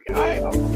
All right.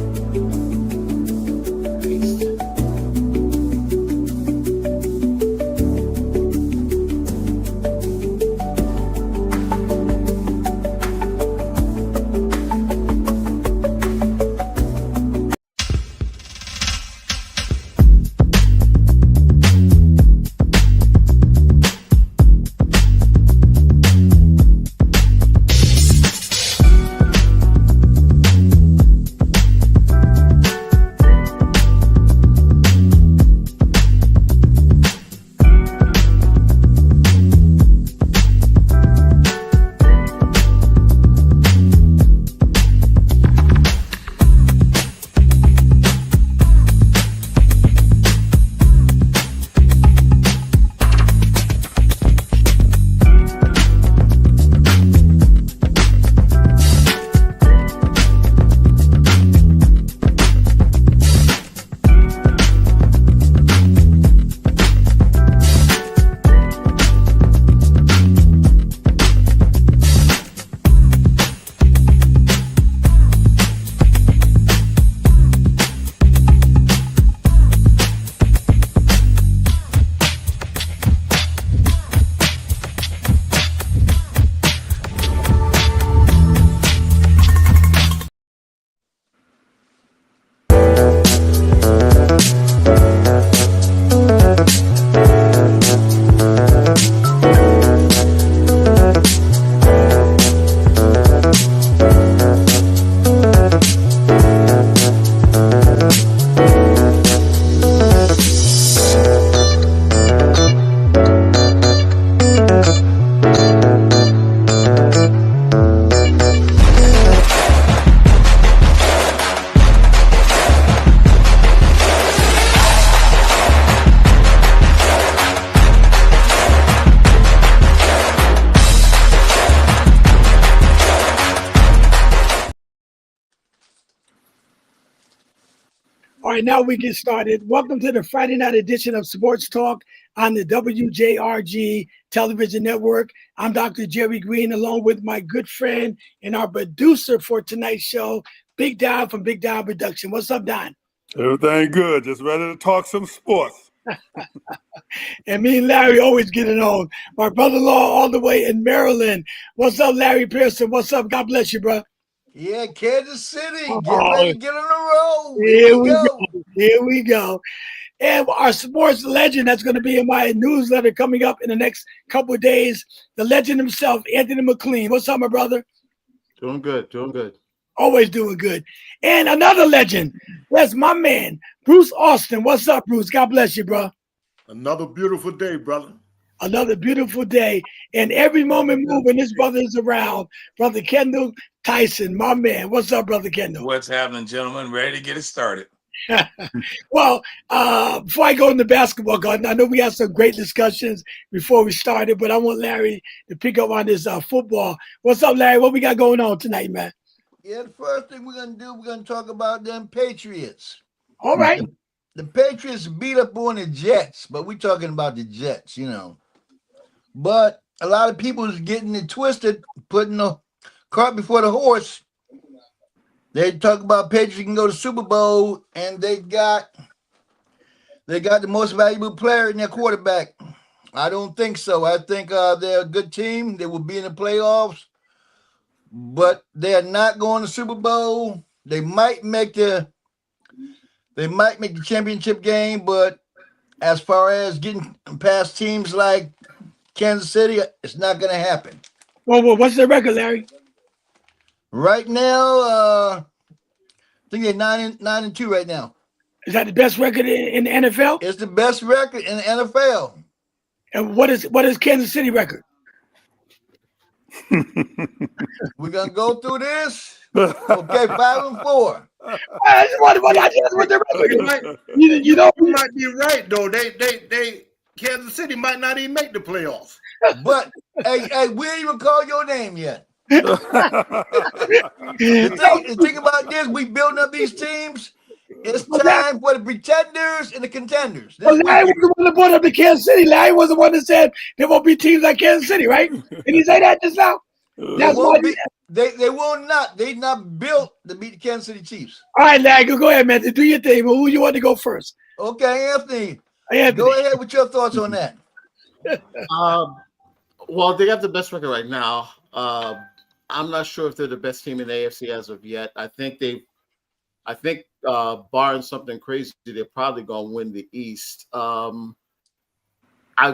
All right, now we get started. Welcome to the Friday night edition of Sports Talk on the WJRG television network. I'm Dr. Jerry Green, along with my good friend and our producer for tonight's show, Big Don from Big Don Production. What's up, Don? Everything good. Just ready to talk some sports. And me and Larry always get it on. My brother-in-law all the way in Maryland. What's up, Larry Pearson? What's up? God bless you, bro. Yeah, Kansas City. Get ready to get on the road. Here we go. Here we go. And our sports legend that's going to be in my newsletter coming up in the next couple of days, the legend himself, Anthony McLean. What's up, my brother? Doing good, doing good. Always doing good. And another legend, that's my man, Bruce Austin. What's up, Bruce? God bless you, bro. Another beautiful day, brother. Another beautiful day. And every moment move when this brother is around. Brother Kendall Tyson, my man. What's up, Brother Kendall? What's happening, gentlemen? Ready to get it started. Well, before I go into basketball, God, I know we had some great discussions before we started, but I want Larry to pick up on this football. What's up, Larry? What we got going on tonight, man? Yeah, the first thing we're going to do, we're going to talk about them Patriots. All right. The Patriots beat up on the Jets, but we're talking about the Jets, you know. But a lot of people is getting it twisted, putting the cart before the horse. They talk about Patriots can go to Super Bowl, and they got the most valuable player in their quarterback. I don't think so. I think they're a good team. They will be in the playoffs, but they are not going to Super Bowl. They might make the championship game, but as far as getting past teams like Kansas City, it's not going to happen. Well, what's the record, Larry? Right now, I think they're 9-2 right now. Is that the best record in the NFL? It's the best record in the NFL. And what is Kansas City record? We're gonna go through this. Okay, 5-4. I just want the record. You know, You might be right though. They Kansas City might not even make the playoffs. But hey, we ain't even call your name yet. The thing about this, we building up these teams. It's time for the pretenders and the contenders. Well, Larry was the one that brought up the Kansas City. Larry was the one that said there won't be teams like Kansas City, right? Did he say that just now? They That's why. won't be. They will not. They not built to beat the Kansas City Chiefs. All right, Larry, go ahead, man. Do your thing. Who you want to go first? Okay, Anthony. Anthony. Go ahead with your thoughts on that. Well, they have the best record right now. I'm not sure if they're the best team in the AFC as of yet. I think barring something crazy, they're probably gonna win the East. I'll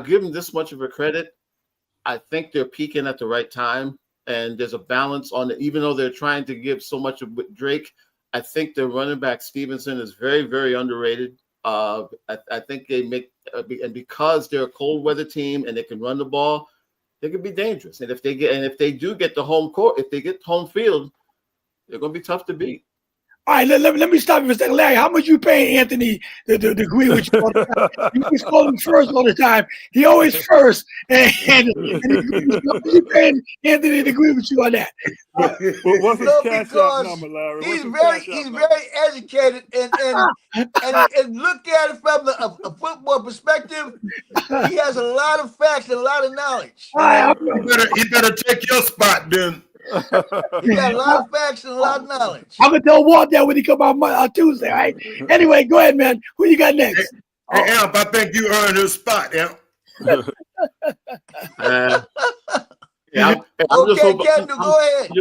give them this much of a credit. I think they're peaking at the right time, and there's a balance on it. Even though they're trying to give so much of Drake, I think their running back Stevenson is very, very underrated. I think they make, and because they're a cold weather team and they can run the ball, they can be dangerous. And if they do get the home court, if they get home field, they're going to be tough to beat. All right, let me stop you for a second. Larry, how much you paying Anthony to agree with you all the time? You just call him first all the time. He always first. And how much you paying Anthony to agree with you on that? What's his cash out number, Larry? He's very educated and look at it from a football perspective. He has a lot of facts and a lot of knowledge. You better take your spot then. He got a lot of facts and a lot of knowledge. I'm gonna tell Walt that when he come out on Tuesday, right? Anyway, go ahead, man. Who you got next? Hey, Amp, I think you earned his spot, Amp. I'm Okay, Captain, go ahead.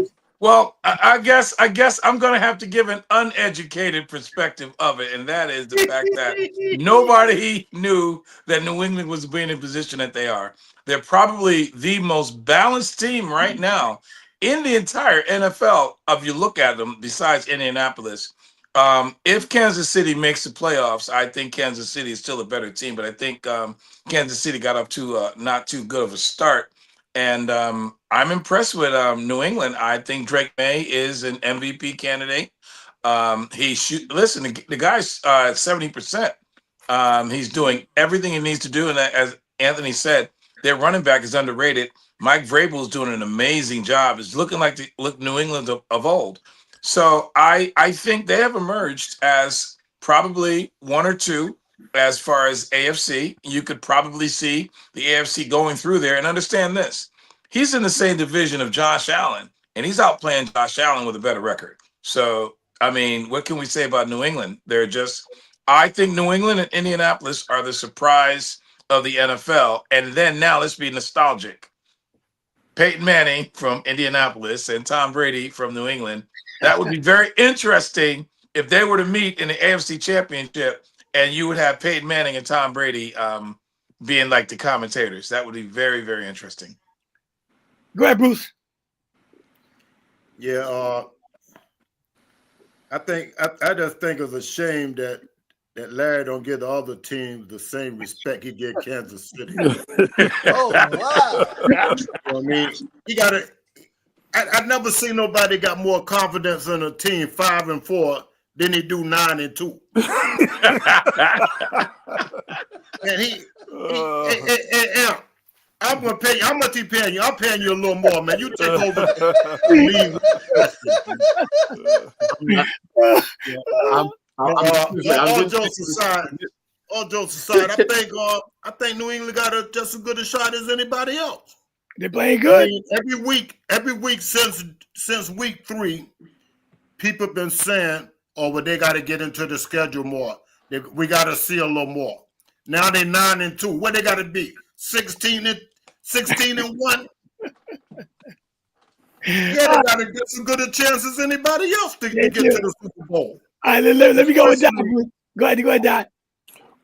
Well, I guess I'm going to have to give an uneducated perspective of it, and that is the fact that nobody knew that New England was being in the position that they are. They're probably the most balanced team right now in the entire NFL. If you look at them, besides Indianapolis, if Kansas City makes the playoffs, I think Kansas City is still a better team, but I think Kansas City got up to not too good of a start. And I'm impressed with New England. I think Drake May is an MVP candidate. Listen, the guy's 70%. He's doing everything he needs to do. And as Anthony said, their running back is underrated. Mike Vrabel is doing an amazing job. It's looking like the New England of old. So I think they have emerged as probably one or two. As far as AFC, you could probably see the AFC going through there and understand this. He's in the same division of Josh Allen, and he's outplaying Josh Allen with a better record. So, I mean, what can we say about New England? I think New England and Indianapolis are the surprise of the NFL. And then now let's be nostalgic. Peyton Manning from Indianapolis and Tom Brady from New England. That would be very interesting if they were to meet in the AFC Championship. And you would have Peyton Manning and Tom Brady being like the commentators. That would be very, very interesting. Go ahead, Bruce. Yeah, I just think it's a shame that Larry don't give the other teams the same respect he gave Kansas City. Oh wow! I mean, he got to. I've never seen nobody got more confidence in a team 5-4 than he do 9-2. And I'm gonna pay you. How much he paying you? I'm paying you a little more, man. You take over. All jokes aside, I think New England got just as good a shot as anybody else. They're playing good. I mean, every week since week 3, people have been saying, "Oh, well, they got to get into the schedule more. We got to see a little more." Now they're 9-2. What they got to be? 16-1. Yeah, they got to get as good a chance as anybody else to get to the Super Bowl. All right, let me go with Don. Go ahead, Don.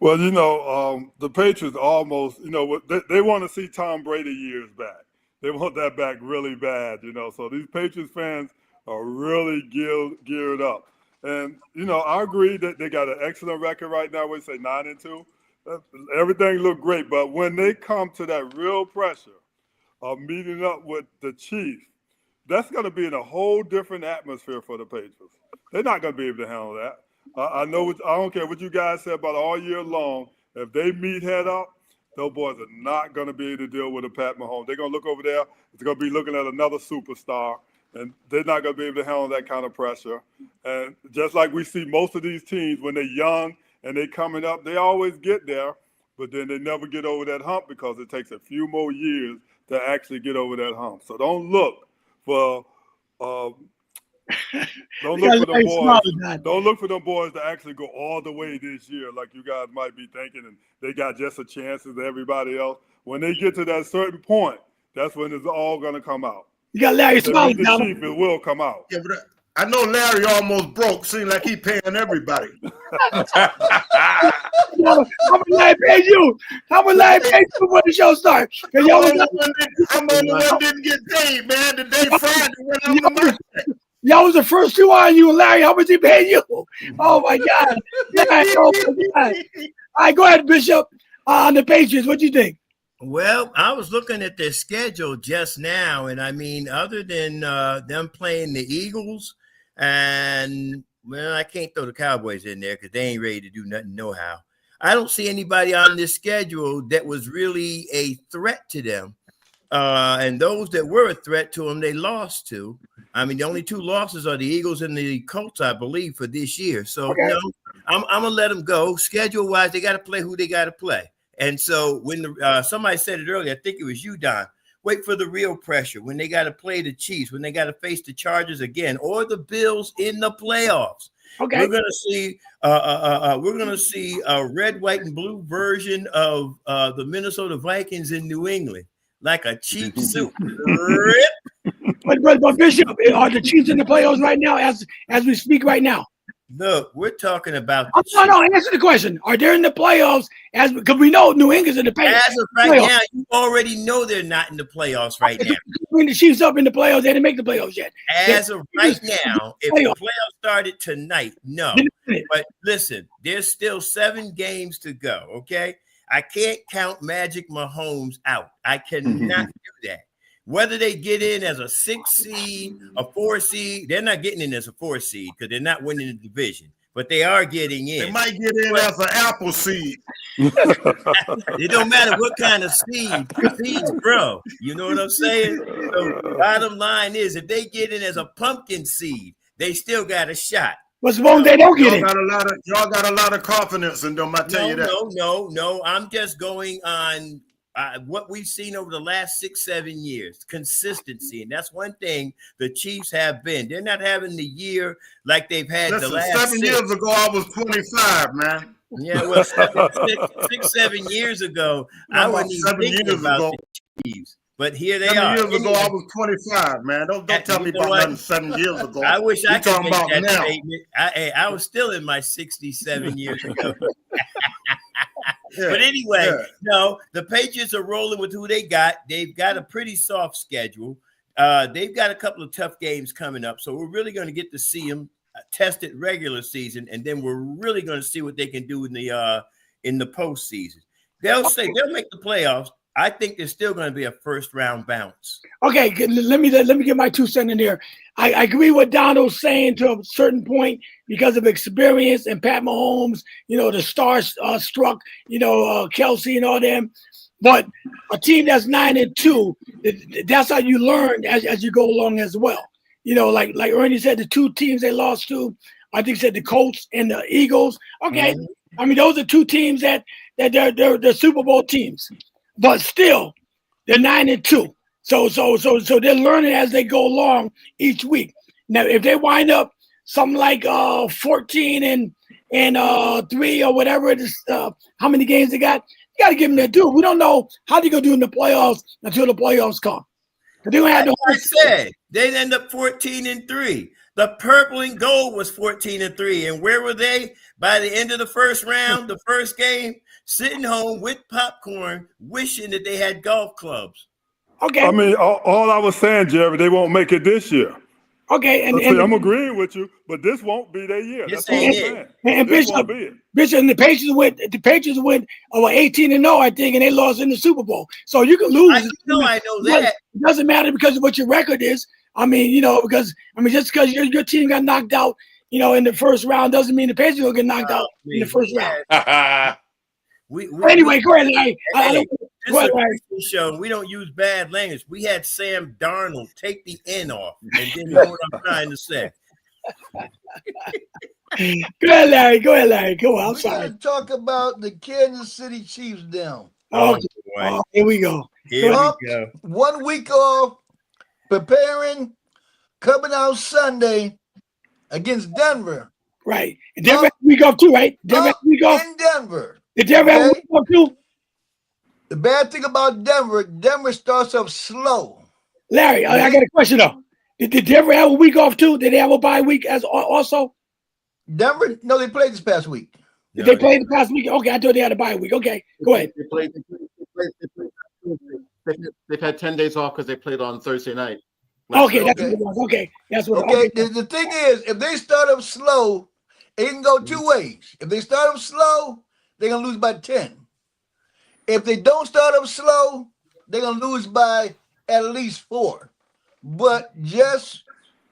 Well, the Patriots almost, they want to see Tom Brady years back. They want that back really bad, So these Patriots fans are really geared up. And, I agree that they got an excellent record right now. We say 9-2. Everything looked great. But when they come to that real pressure of meeting up with the Chiefs, that's going to be in a whole different atmosphere for the Patriots. They're not going to be able to handle that. I don't care what you guys say about all year long. If they meet head up, those boys are not going to be able to deal with a Pat Mahomes. They're going to look over there. It's going to be looking at another superstar, and they're not going to be able to handle that kind of pressure. And just like we see most of these teams, when they're young and they're coming up, they always get there, but then they never get over that hump because it takes a few more years to actually get over that hump. So don't look for don't Yeah, look for them Larry boys. smiled at that. Don't look for them boys to actually go all the way this year, like you guys might be thinking, and they got just a chance as everybody else. When they get to that certain point, that's when it's all gonna come out. You got Larry If they smiling beat the now. Chief, it will come out. Yeah, but I know Larry almost broke. Seems like he paying everybody. How much Larry paid you? How much Larry paid you before the show starts? I'm the only one didn't get paid, man. The day Friday when I'm the market. Y'all was the first two on you and Larry. How much he paid you? Oh my God. Yeah, oh my God. All right, go ahead, Bishop. On the Patriots, what do you think? Well, I was looking at their schedule just now, and I mean, other than them playing the Eagles, and well, I can't throw the Cowboys in there because they ain't ready to do nothing, no how. I don't see anybody on this schedule that was really a threat to them. And those that were a threat to them, they lost to. I mean, the only two losses are the Eagles and the Colts, I believe, for this year. So, Okay. no, I'm going to let them go. Schedule-wise, they got to play who they got to play. And so when somebody said it earlier, I think it was you, Don, wait for the real pressure when they got to play the Chiefs, when they got to face the Chargers again, or the Bills in the playoffs. Okay. We're gonna see a red, white, and blue version of the Minnesota Vikings in New England, like a cheap suit. But Bishop, are the Chiefs in the playoffs right now as we speak right now? Look, we're talking about the No, answer the question. Are they in the playoffs because we know New England's in the playoffs? As of right now, you already know they're not in the playoffs right now. Bring the Chiefs up in the playoffs. They didn't make the playoffs yet. As of right now, if the playoffs started tonight, no. But listen, there's still 7 games to go, okay? I can't count Magic Mahomes out. I cannot do that. Whether they get in as a 6 seed, a 4 seed, they're not getting in as a 4 seed because they're not winning the division, but they are getting in. They might get in as an apple seed. It don't matter what kind of seeds grow. You know what I'm saying? So bottom line is, if they get in as a pumpkin seed, they still got a shot. But suppose they don't get in. Y'all got a lot of confidence in them. I tell you that. No. I'm just going on what we've seen over the last 6-7 years, consistency. And that's one thing the Chiefs have been. They're not having the year like they've had the last 7 years ago, I was 25, man. Yeah, well, 7 years ago, I wasn't even thinking about the Chiefs. But here they are. 7 years ago, I was 25. Man, don't tell me about nothing 7 years ago. I wish I could make that now. statement. I was still in my 67 years ago. Yeah, but anyway, yeah. No, the Patriots are rolling with who they got. They've got a pretty soft schedule. They've got a couple of tough games coming up, so we're really going to get to see them tested regular season, and then we're really going to see what they can do in the postseason. They'll make the playoffs. I think there's still going to be a first round bounce. Okay, let me get my 2 cents in there. I agree with Donald's saying to a certain point because of experience and Pat Mahomes, the star-struck, Kelsey and all them. But a team that's 9-2, that's how you learn as you go along as well. Like Ernie said, the 2 teams they lost to, I think said the Colts and the Eagles. Okay, I mean those are 2 teams that they're Super Bowl teams. But still, they're 9-2. So they're learning as they go along each week. Now, if they wind up something like 14 and 3 or whatever it is, how many games they got, you got to give them their due. We don't know how they're going to do in the playoffs until the playoffs come. I said they'd end up 14-3. The purple and gold was 14-3. And where were they by the end of the first round, the first game? Sitting home with popcorn, wishing that they had golf clubs. Okay. I mean, all I was saying, Jerry, they won't make it this year. Okay, and I'm agreeing with you, but this won't be their year. That's what I'm saying. And this won't be it. Bishop, and the Patriots went 18-0, I think, and they lost in the Super Bowl. So you can lose. I know that. It doesn't matter because of what your record is. I mean, just because your team got knocked out, in the first round doesn't mean the Patriots will get knocked out in the first round. Anyway, go ahead, Larry. This is a Christian show. We don't use bad language. We had Sam Darnold take the N off, and then you know what I'm trying to say. Go ahead, Larry. Go on. I'm sorry. We gotta talk about the Kansas City Chiefs down. Oh, here we go. Here we go. 1 week off, preparing, coming out Sunday against Denver. Right. And Denver has a week off too, right? Denver has a week off. In Denver. Did Denver have a week off too? The bad thing about Denver starts off slow. Larry, I got a question though. Did Denver have a week off too? Did they have a bye week as also? Denver? No, they played this past week. Did they play the past week? Okay, I thought they had a bye week. Okay, go ahead. They've had 10 days off because they played on Thursday night. Okay, that's what it was. Okay, that's what. Okay, the thing is, if they start up slow, it can go two ways. If they start up slow, they're gonna lose by 10. If they don't start up slow, they're gonna lose by at least 4. But just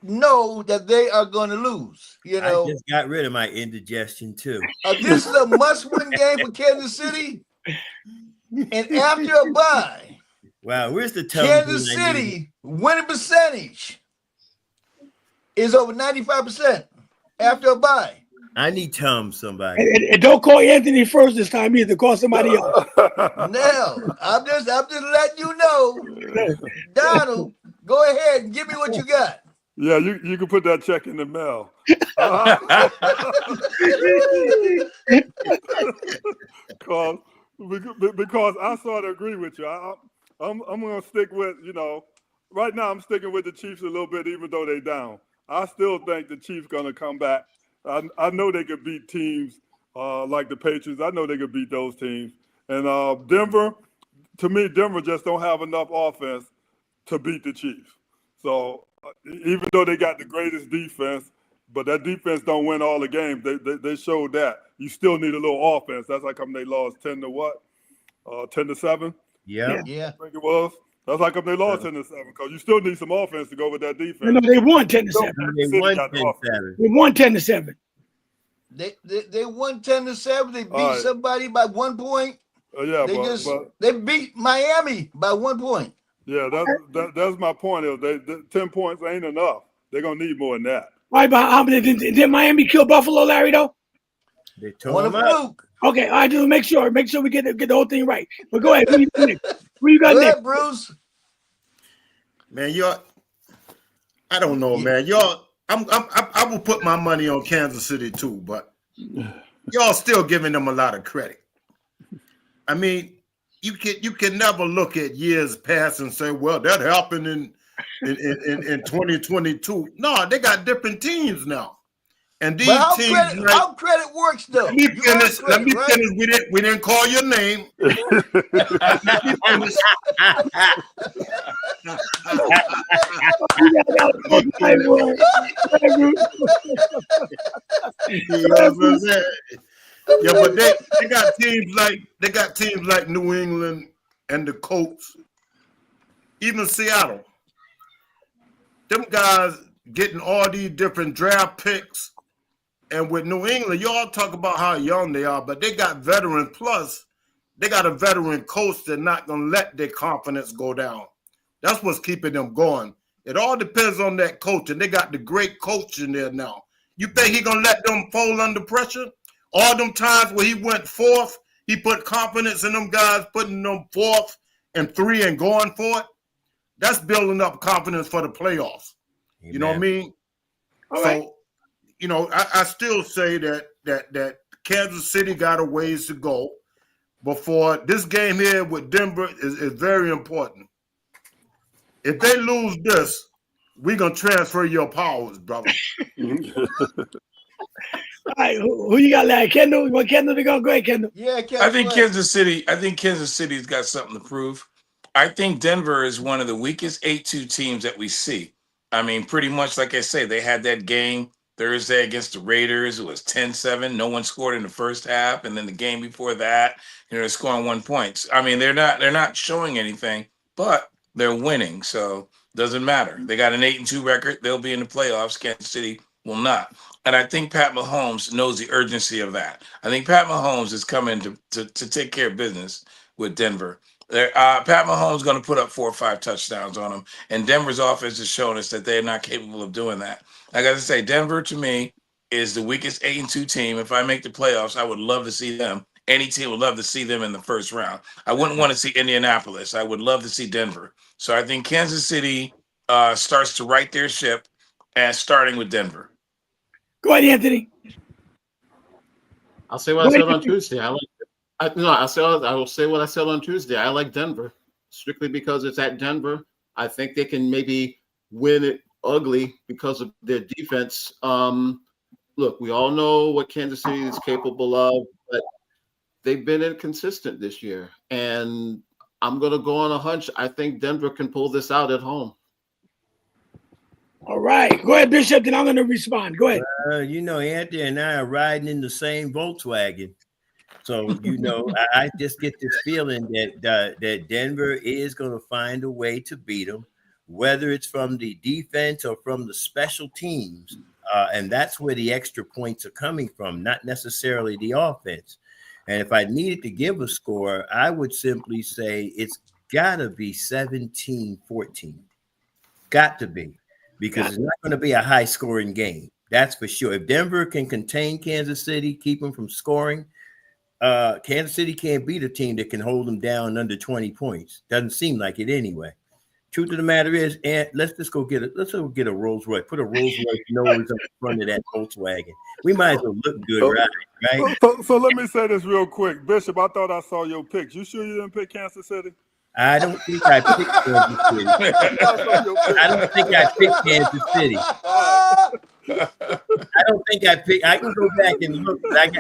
know that they are gonna lose. You know, I just got rid of my indigestion too. This is a must-win game for Kansas City. And after a bye, wow, where's the Kansas City winning percentage is over 95% after a bye. I need somebody. And don't call Anthony first this time either. Call somebody else. No, I'm just letting you know. Donald, go ahead and give me what you got. Yeah, you can put that check in the mail. Because I sort of agree with you. I'm going to stick with, right now I'm sticking with the Chiefs a little bit, even though they're down. I still think the Chiefs going to come back. I know they could beat teams like the Patriots. I know they could beat those teams. And Denver, to me, Denver just don't have enough offense to beat the Chiefs. So even though they got the greatest defense, but that defense don't win all the games. They showed that. You still need a little offense. That's how come they lost 10-7? Yeah. I think it was. That's how come they lost 10-7, because you still need some offense to go with that defense. No, they won 10-7. They won 10-7. They won 10-7. They won 10-7. They beat somebody by 1 point. They beat Miami by 1 point. Yeah, that's my point. Is 10 points ain't enough. They're gonna need more than that. Right, but did Miami kill Buffalo, Larry? Though they tore him up. Okay, I just make sure we get the whole thing right. But go ahead. Who you got next? Ahead, Bruce. Man, I don't know, man. I will put my money on Kansas City too, but y'all still giving them a lot of credit. I mean, you can never look at years past and say, well, that happened in 2022. No, they got different teams now. And these teams, how credit works though. Let me finish. We didn't call your name. Yeah, but they got teams like New England and the Colts, even Seattle. Them guys getting all these different draft picks. And with New England, y'all talk about how young they are, but they got veteran plus. They got a veteran coach that's not going to let their confidence go down. That's what's keeping them going. It all depends on that coach, and they got the great coach in there now. You think he going to let them fall under pressure? All them times where he went fourth, he put confidence in them guys, putting them 4th and 3 and going for it. That's building up confidence for the playoffs. Amen. You know what I mean? All right. I still say that Kansas City got a ways to go before this game here with Denver is very important. If they lose this, we're going to transfer your powers, brother. All right, who you got, Larry? Kendall? You want Kendall to go? Go ahead, Kendall. Yeah, I think Kansas City's got something to prove. I think Denver is one of the weakest 8-2 teams that we see. I mean, pretty much like I say, they had that game Thursday against the Raiders. It was 10-7. No one scored in the first half. And then the game before that, they're scoring 1 point. I mean, they're not showing anything, but they're winning. So it doesn't matter. They got an 8-2 record. They'll be in the playoffs. Kansas City will not. And I think Pat Mahomes knows the urgency of that. I think Pat Mahomes is coming to take care of business with Denver. Pat Mahomes is going to put up 4 or 5 touchdowns on them. And Denver's offense has shown us that they're not capable of doing that. I got to say, Denver, to me, is the weakest 8-2 team. If I make the playoffs, I would love to see them. Any team would love to see them in the first round. I wouldn't want to see Indianapolis. I would love to see Denver. So I think Kansas City starts to right their ship, and starting with Denver. Go ahead, Anthony. I'll say what I said on Tuesday. I will say what I said on Tuesday. I like Denver strictly because it's at Denver. I think they can maybe win it ugly because of their defense. Look, we all know what Kansas City is capable of, but they've been inconsistent this year. And I'm going to go on a hunch. I think Denver can pull this out at home. All right. Go ahead, Bishop, then I'm going to respond. Go ahead. Anthony and I are riding in the same Volkswagen. So, I just get this feeling that Denver is going to find a way to beat them, whether it's from the defense or from the special teams. And that's where the extra points are coming from, not necessarily the offense. And if I needed to give a score, I would simply say it's got to be 17-14. Got to be, because it's not going to be a high-scoring game. That's for sure. If Denver can contain Kansas City, keep them from scoring, Kansas City can't beat a team that can hold them down under 20 points. Doesn't seem like it anyway. Truth of the matter is, and let's go get a Rolls Royce. Put a Rolls Royce nose up in front of that Volkswagen. We might as well look good, right? So let me say this real quick, Bishop. I thought I saw your picks. You sure you didn't pick Kansas City? I don't think I picked Kansas City. I don't think I picked Kansas City. I don't think I picked. I can go back and look. You gotta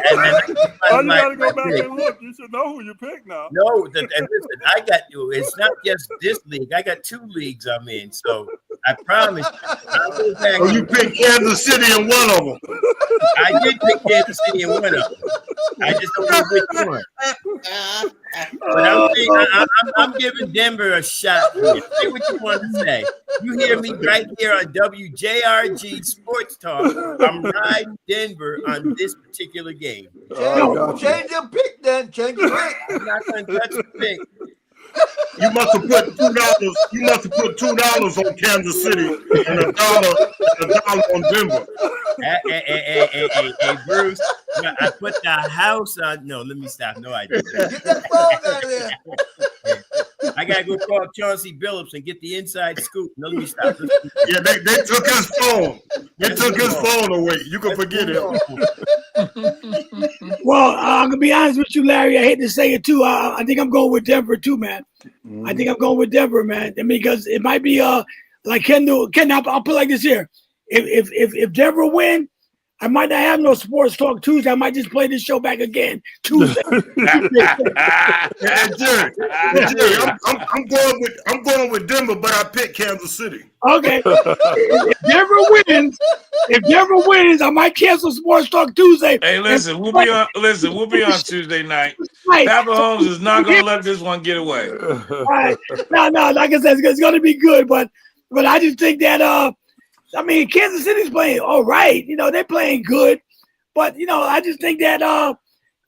go back and look. You should know who you picked now. No, listen, I got you. It's not just this league. I got 2 leagues I'm in. So I promise I'll go back. Oh, you picked Kansas City in one of them. I did pick Kansas City in one of them. I just don't know which one. But I'm giving Denver a shot. Say what you want to say. You hear me right here on WJRG Sports Talk. I'm riding Denver on this particular game. Change your pick then. Change your pick. I'm not going to touch the pick. You must have put $2. You must have put $2 on Kansas City and a dollar on Denver. Hey, Bruce, I put the house on. No, let me stop. No, I didn't. Get that phone out of there. I gotta go call Chauncey Billups and get the inside scoop. No, let me stop. Yeah, they took his phone. They took his phone away. You can forget it. Well, I'm gonna be honest with you, Larry. I hate to say it too. I think I'm going with Denver too, man. I think I'm going with Denver, man. I mean, because it might be like Kendall. I'll put it like this here. If Denver win, I might not have no sports talk Tuesday. I might just play this show back again Tuesday. Jerry, I'm going with Denver, but I picked Kansas City. Okay. If Denver wins, I might cancel sports talk Tuesday. Hey, listen, we'll be on Tuesday night. Pat Mahomes is not going to let this one get away. All right. No, like I said, it's going to be good, but I just think that I mean, Kansas City's playing all right. They're playing good, but I just think that I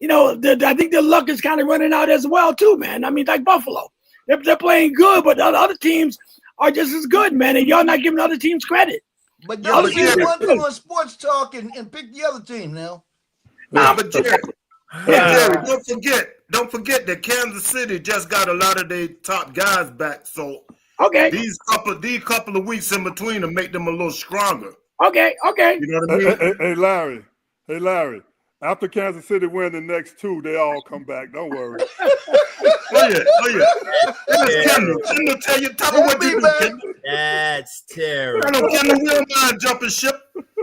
think the luck is kind of running out as well too, man. I mean, like Buffalo, they're playing good, but the other teams are just as good, man, and y'all not giving other teams credit. But y'all see one thing on sports talk and pick the other team now. Nah, but Jerry, don't forget that Kansas City just got a lot of their top guys back, so. Okay. These couple of weeks in between to make them a little stronger. Okay. You know what I mean? Hey, Larry. After Kansas City win the next 2, they all come back. Don't worry. Oh yeah. Kendall, tell you, tell me what you do, Kendall. That's terrible. Kendall, we don't mind jumping ship.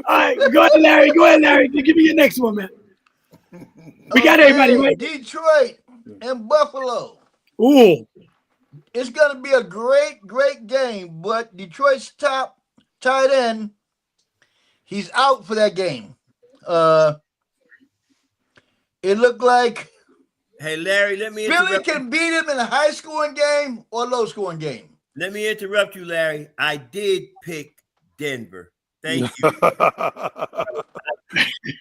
All right, go ahead, Larry. Give me your next one, man. We got everybody, right? Detroit and Buffalo. Ooh. It's going to be a great, great game, but Detroit's top tight end, he's out for that game. It looked like Hey, Larry, let me Philly interrupt can beat him in a high-scoring game or low-scoring game. Let me interrupt you, Larry. I did pick Denver. Thank you.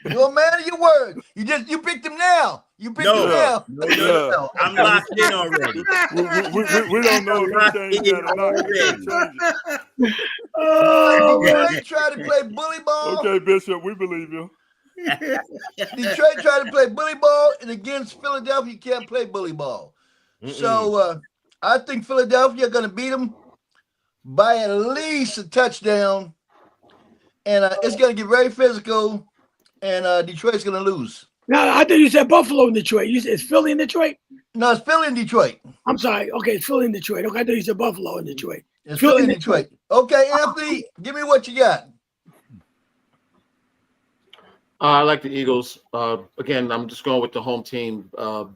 You're a man of your word. You picked him now. You picked him now. No. I'm locked in already. We don't know if he changed that or not. Detroit tried to play bully ball. Okay, Bishop, we believe you. Detroit tried to play bully ball, and against Philadelphia, you can't play bully ball. So I think Philadelphia are going to beat them by at least a touchdown, and it's going to get very physical, and Detroit's going to lose. Now, I think you said Buffalo in Detroit. You said it's Philly in Detroit? No, it's Philly in Detroit. I'm sorry. Okay, it's Philly in Detroit. Okay, I thought you said Buffalo in Detroit. It's Philly in Detroit. Okay, Anthony, give me what you got. I like the Eagles. Again, I'm just going with the home team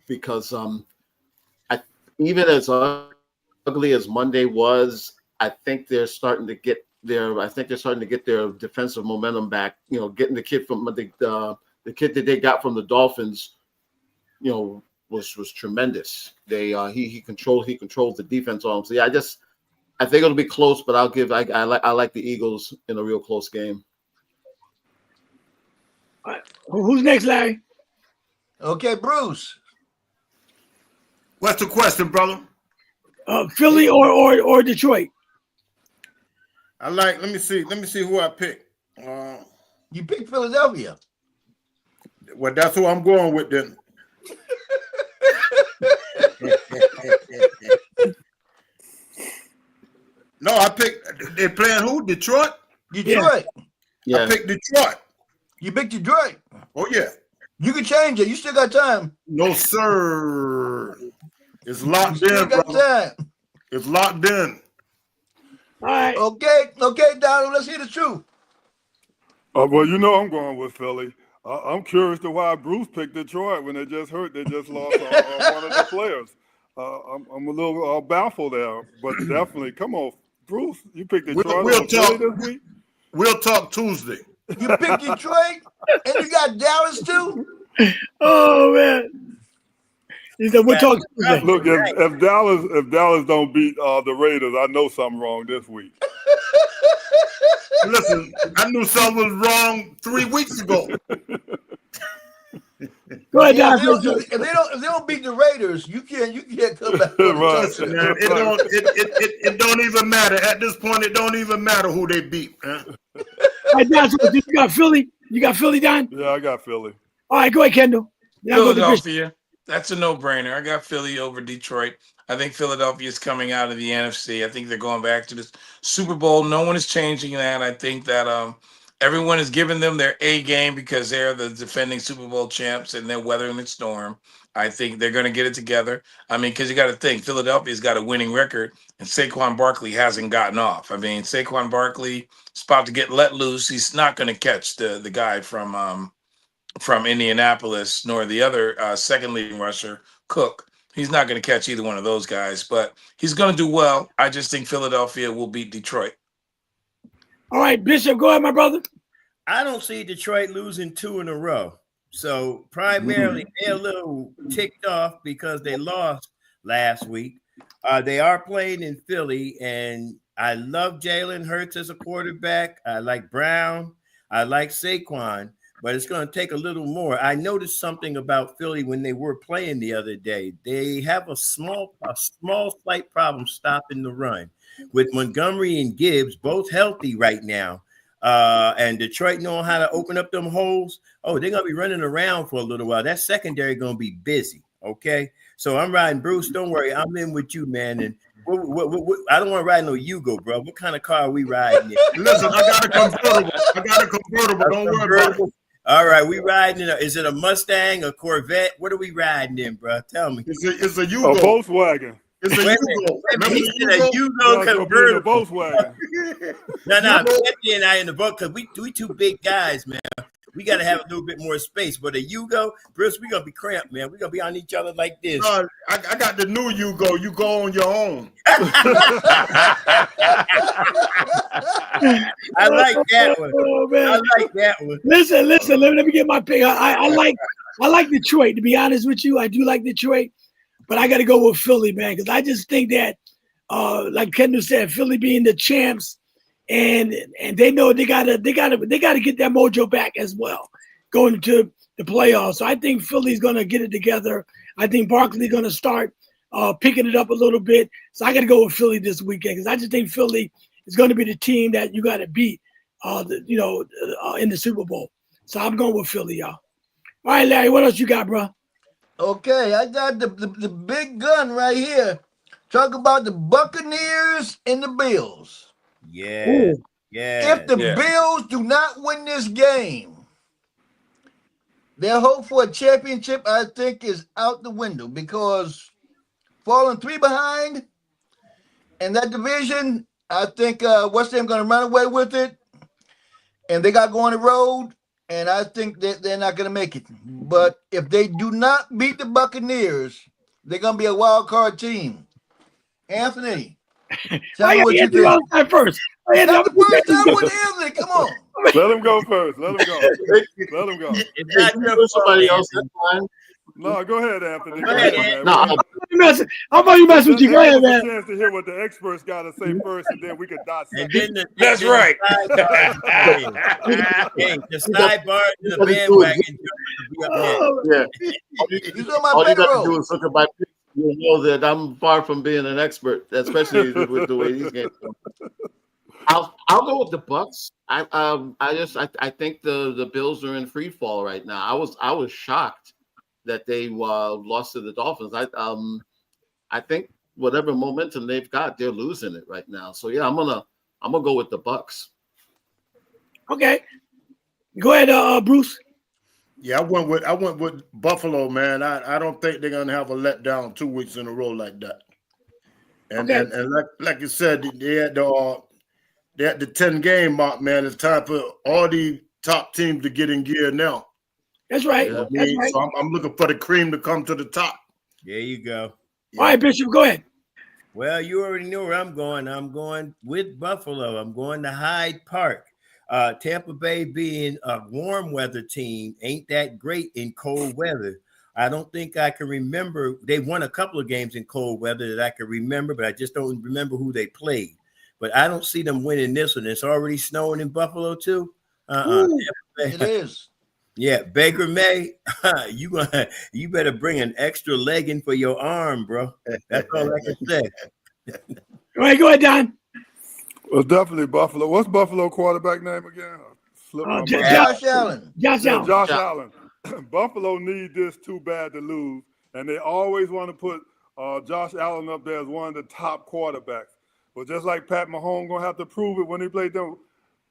because even as ugly as Monday was, I think they're starting to get their defensive momentum back. You know, getting the kid from the kid that they got from the Dolphins, you know, was tremendous. He controlled the defense on them. So yeah, I think it'll be close, but I like the Eagles in a real close game. All right. Who's next, Larry? Okay, Bruce. What's the question, brother? Philly or Detroit? Let me see who I picked. You picked Philadelphia. Well, that's who I'm going with then. No, I picked. They playing who? Detroit. Detroit. Yeah. I picked Detroit. You picked Detroit. Oh yeah. You can change it. You still got time. No sir. It's locked You still in, got brother. time. It's locked in. All right. Okay, Donald. Let's hear the truth. Well, you know I'm going with Philly. I'm curious to why Bruce picked Detroit when they just lost one of the players. I'm a little baffled there, but definitely, come on, Bruce, you picked Detroit. We'll talk this week? We'll talk Tuesday. You picked Detroit, and you got Dallas too. Oh man. He said we'll talk Tuesday. Look, if Dallas don't beat the Raiders, I know something wrong this week. Listen, I knew something was wrong 3 weeks ago. Go ahead, Yeah, Dallas. if they don't beat the Raiders, you can't come back. Right. Listen, man, it don't even matter at this point. It don't even matter who they beat. Man. All right, Dallas, you got Philly? You got Philly, Don? Yeah, I got Philly. All right, go ahead, Kendall. Now go to Chris. Philadelphia. That's a no-brainer. I got Philly over Detroit. I think Philadelphia is coming out of the NFC. I think they're going back to the Super Bowl. No one is changing that. I think that everyone is giving them their A game because they're the defending Super Bowl champs and they're weathering the storm. I think they're going to get it together. I mean, because you got to think, Philadelphia's got a winning record, and Saquon Barkley hasn't gotten off. I mean, Saquon Barkley is about to get let loose. He's not going to catch the guy from Indianapolis, nor the other second leading rusher, Cook. He's not going to catch either one of those guys, but he's going to do well. I just think Philadelphia will beat Detroit. All right, Bishop, go ahead, my brother. I don't see Detroit losing 2 in a row. So primarily they're a little ticked off because they lost last week. They are playing in Philly, and I love Jalen Hurts as a quarterback. I like Brown. I like Saquon, but it's going to take a little more. I noticed something about Philly when they were playing the other day. They have a small slight problem stopping the run with Montgomery and Gibbs both healthy right now. And Detroit knowing how to open up them holes. Oh, they're going to be running around for a little while. That secondary going to be busy, okay? So I'm riding. Bruce, don't worry. I'm in with you, man. And I don't want to ride no Yugo, bro. What kind of car are we riding in? Listen, I got a convertible. Don't worry about it. All right, we riding in is it a Mustang, a Corvette? What are we riding in, bro? Tell me. It's a A Yugo. Volkswagen. It's a Yugo. Remember He the said a Yugo A convertible. Volkswagen. No, Anthony and I in the boat because we two big guys, man. We got to have a little bit more space. But a Yugo, Bruce, we gonna be cramped, man. We gonna be on each other like this. I got the new Yugo. You go on your own. I like that one. Oh, man. I like that one. Listen. Let me get my pick. I like Detroit. To be honest with you, I do like Detroit, but I got to go with Philly, man, because I just think that, like Kendall said, Philly being the champs, and they know they gotta get that mojo back as well, going to the playoffs. So I think Philly's gonna get it together. I think Barkley's gonna start picking it up a little bit. So I got to go with Philly this weekend because I just think Philly is going to be the team that you got to beat, in the Super Bowl. So I'm going with Philly, y'all. All right, Larry, what else you got, bro? Okay, I got the big gun right here. Talk about the Buccaneers and the Bills. Yeah. Ooh. Yeah. If the Yeah. Bills do not win this game, their hope for a championship, I think, is out the window because falling 3 behind in that division, I think West Ham going to run away with it, and they got to go on the road, and I think that they're not going to make it. But if they do not beat the Buccaneers, they're going to be a wild card team. Anthony, tell me what you think. Anthony first. It's not the first time with Anthony. Come on. Let him go first. Let him go. Let him go. It's not your fault, Somebody else, Anthony. that's fine. No, go ahead, Anthony. Go ahead, man. No, How about you mess with you? Go ahead, Give us a man. chance to hear what the experts got to say first, and then we could And dissect. then That's then right. the sidebars and the Gotta do it. bandwagon will be up next. Oh, yeah. He's on my All you got to payroll. do is look at my picture. You'll know that I'm far from being an expert, especially with the way these games go. I'll go with the Bucks. I think the Bills are in free fall right now. I was shocked that they lost to the Dolphins. I think whatever momentum they've got, they're losing it right now. So yeah, I'm gonna go with the Bucks. okay. Go ahead, Bruce. Yeah, I went with Buffalo, man. I don't think they're gonna have a letdown 2 weeks in a row like that. And Okay. and like you said, they had the 10-game mark, man. It's time for all the top teams to get in gear now. That's right. You know what I That's mean? right. So I'm looking for the cream to come to the top. There you go. All right, Bishop, go ahead. Well, you already know where I'm going. I'm going with Buffalo. I'm going to Hyde Park. Tampa Bay being a warm weather team ain't that great in cold weather. I don't think I can remember. They won a couple of games in cold weather that I can remember, but I just don't remember who they played. But I don't see them winning this one. It's already snowing in Buffalo too. It is. Yeah, Baker May, you better bring an extra leg in for your arm, bro. That's all I can say. All right, go ahead, Don. Well, definitely Buffalo. What's Buffalo quarterback name again? Slipped my mind. Josh Allen. Josh Yeah, Allen. Josh Allen. Buffalo need this too bad to lose, and they always want to put Josh Allen up there as one of the top quarterbacks. But just like Pat Mahomes gonna have to prove it when he played them,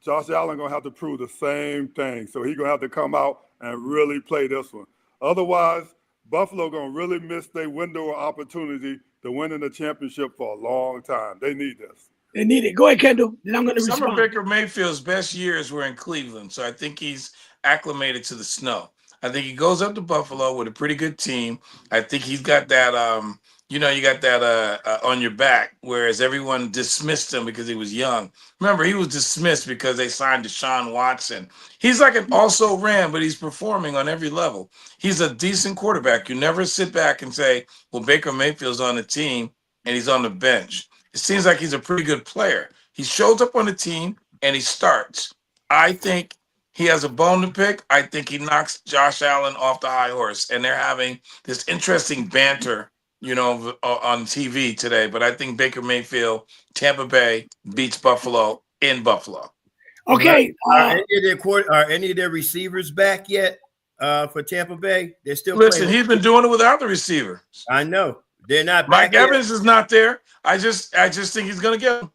Josh Allen gonna have to prove the same thing. So he's gonna have to come out and really play this one. Otherwise, Buffalo gonna really miss their window of opportunity to win in the championship for a long time. They need this. They need it. Go ahead, Kendall. Then I'm going to Some of respond. Baker Mayfield's best years were in Cleveland, so I think he's acclimated to the snow. I think he goes up to Buffalo with a pretty good team. I think he's got that, you got that on your back, whereas everyone dismissed him because he was young. Remember, he was dismissed because they signed Deshaun Watson. He's like an also ran, but he's performing on every level. He's a decent quarterback. You never sit back and say, well, Baker Mayfield's on the team and he's on the bench. It seems like he's a pretty good player. He shows up on the team and he starts. I think he has a bone to pick. I think he knocks Josh Allen off the high horse, and they're having this interesting banter, on TV today. But I think Baker Mayfield, Tampa Bay beats Buffalo in Buffalo. Okay. Are any of their receivers back yet for Tampa Bay? They're still Listen, playing. he's been doing it without the receiver. I know. They're not Mike back yet. Evans is not there. I just think he's going to get him.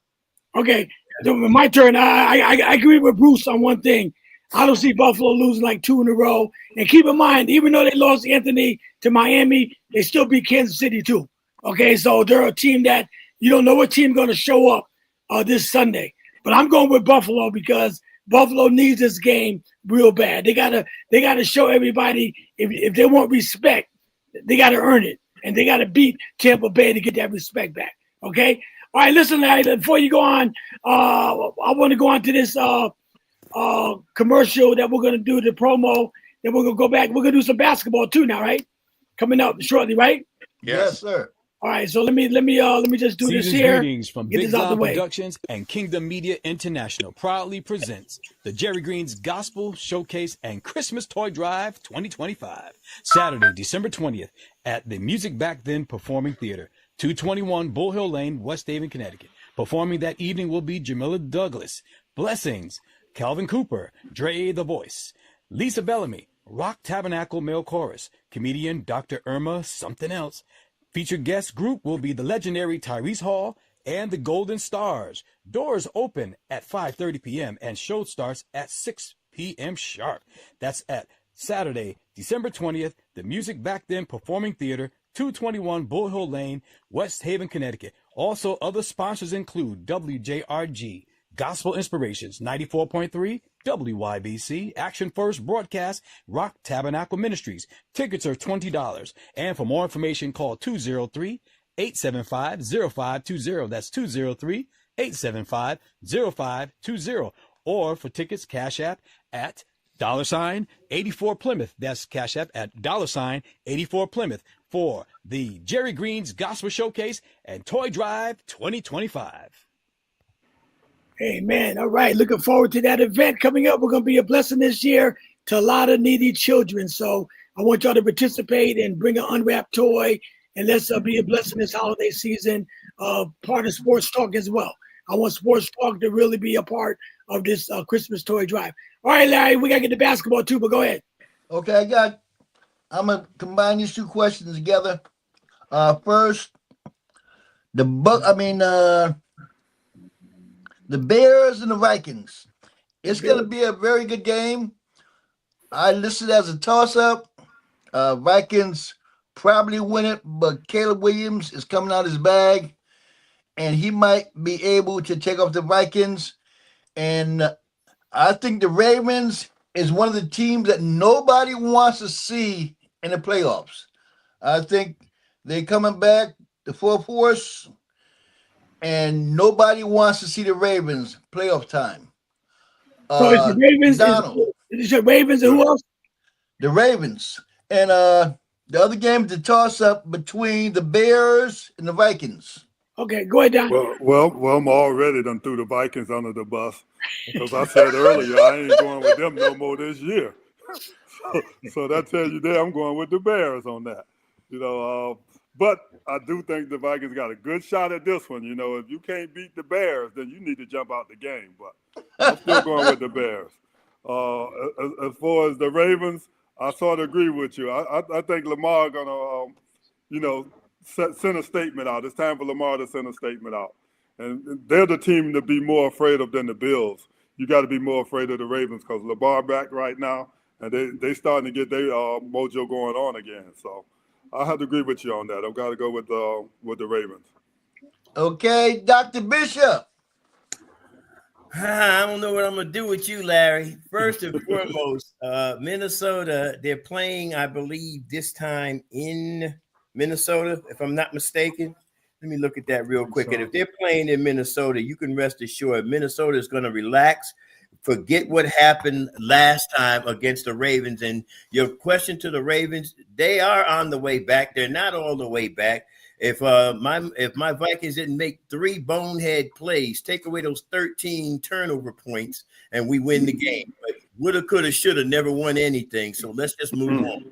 Okay. So my turn. I agree with Bruce on one thing. I don't see Buffalo losing like 2 in a row. And keep in mind, even though they lost Anthony to Miami, they still beat Kansas City too. Okay, so they're a team that you don't know what team going to show up this Sunday. But I'm going with Buffalo because Buffalo needs this game real bad. They gotta show everybody if they want respect, they gotta earn it, and they gotta beat Tampa Bay to get that respect back. Okay. All right, listen, Larry, before you go on, I want to go on to this commercial that we're gonna do, the promo. Then we're gonna go back. We're gonna do some basketball too now, right? Coming up shortly, right? Yes, sir. All right, so let me just do this Season's here. Greetings from Get Big this out the Don way. Productions and Kingdom Media International proudly presents the Jerry Green's Gospel Showcase and Christmas Toy Drive 2025, Saturday, December 20th at the Music Back Then Performing Theater, 221 Bull Hill Lane, West Haven, Connecticut. Performing that evening will be Jamila Douglas, Blessings, Calvin Cooper, Dre the Voice, Lisa Bellamy, Rock Tabernacle Male Chorus, comedian Dr. Irma Something Else, Featured guest group will be the legendary Tyrese Hall and the Golden Stars. Doors open at 5:30 p.m. and show starts at 6 p.m. sharp. That's at Saturday, December 20th, the Music Back Then Performing Theater, 221 Bull Hill Lane, West Haven, Connecticut. Also, other sponsors include WJRG, Gospel Inspirations, 94.3, WYBC, Action First Broadcast, Rock Tabernacle Ministries. Tickets are $20. And for more information, call 203-875-0520. That's 203-875-0520. Or for tickets, Cash App at $84 Plymouth. That's Cash App at $84 Plymouth for the Jerry Green's Gospel Showcase and Toy Drive 2025. Amen. All right. Looking forward to that event coming up. We're going to be a blessing this year to a lot of needy children. So I want y'all to participate and bring an unwrapped toy, and let's be a blessing this holiday season. Part of Sports Talk as well. I want Sports Talk to really be a part of this Christmas toy drive. All right, Larry, we got to get to basketball too, but go ahead. Okay, I'm going to combine these two questions together. First, the Bears and the Vikings. It's going to be a very good game. I listed as a toss-up. Vikings probably win it, but Caleb Williams is coming out his bag, and he might be able to take off the Vikings. And I think the Ravens is one of the teams that nobody wants to see in the playoffs. I think they're coming back, the full force, and nobody wants to see the Ravens playoff time. So it's the Ravens. It's the Ravens and who else? The Ravens. And the other game is the toss-up between the Bears and the Vikings. Okay, go ahead, Don. Well, I'm already done threw the Vikings under the bus because I said earlier I ain't going with them no more this year. So that tells you there I'm going with the Bears on that. But I do think the Vikings got a good shot at this one. If you can't beat the Bears, then you need to jump out the game. But I'm still going with the Bears. As far as the Ravens, I sort of agree with you. I think Lamar gonna, send a statement out. It's time for Lamar to send a statement out. And they're the team to be more afraid of than the Bills. You got to be more afraid of the Ravens because Lamar back right now, and they starting to get their mojo going on again. So I have to agree with you on that. I've got to go with the Ravens. Okay, Dr. Bishop. I don't know what I'm going to do with you, Larry. First and foremost, Minnesota, they're playing, I believe, this time in Minnesota, if I'm not mistaken. Let me look at that real quick. And if they're playing in Minnesota, you can rest assured Minnesota is going to relax, forget what happened last time against the Ravens. And your question to the Ravens, they are on the way back. They're not all the way back. If my Vikings didn't make 3 bonehead plays, take away those 13 turnover points, and we win the game. But woulda, coulda, shoulda, never won anything. So let's just move on.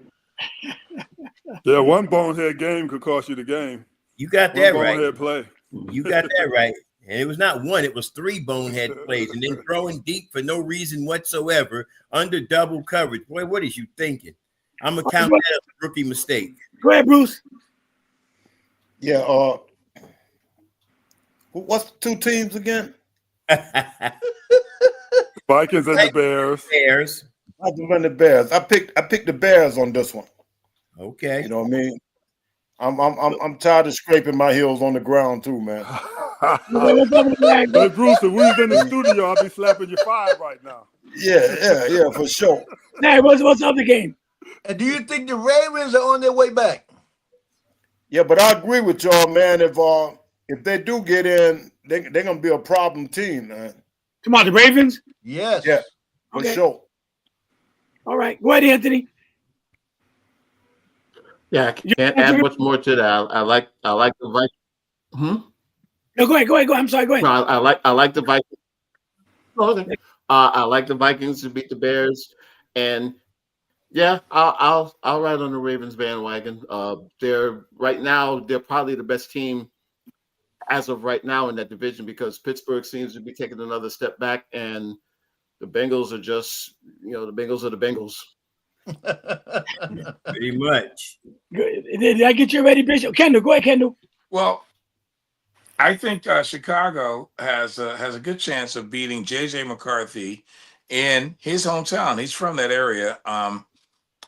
Yeah, one bonehead game could cost you the game. You got that right. Bonehead play. You got that right. And it was not one, it was 3 bonehead plays. And then throwing deep for no reason whatsoever under double coverage. Boy, what is you thinking? I'm going to count that as a rookie mistake. Go ahead, Bruce. Yeah. What's the 2 teams again? Vikings and the Bears. Bears. Vikings and the Bears. I picked the Bears on this one. Okay. You know what I mean? I'm tired of scraping my heels on the ground too, man. Hey, Bruce, if we was in the studio, I'd be slapping your 5 right now. Yeah, for sure. Hey, what's the other game? And do you think the Ravens are on their way back? Yeah, but I agree with y'all, man. If they do get in, they're gonna be a problem team, man. Come on, the Ravens? Yes. Yeah, for sure. All right. Go ahead, Anthony. Yeah, I can't add much more to that. I like the Vikings. No, go ahead. I'm sorry. Go ahead. No, I like the Vikings. I like the Vikings to beat the Bears, and yeah, I'll ride on the Ravens bandwagon. They're probably the best team as of right now in that division because Pittsburgh seems to be taking another step back, and the Bengals are just, the Bengals are the Bengals. Pretty much. Did I get you ready, Bishop? Kendall, go ahead, Kendall. Well, I think Chicago has a good chance of beating J.J. McCarthy in his hometown. He's from that area.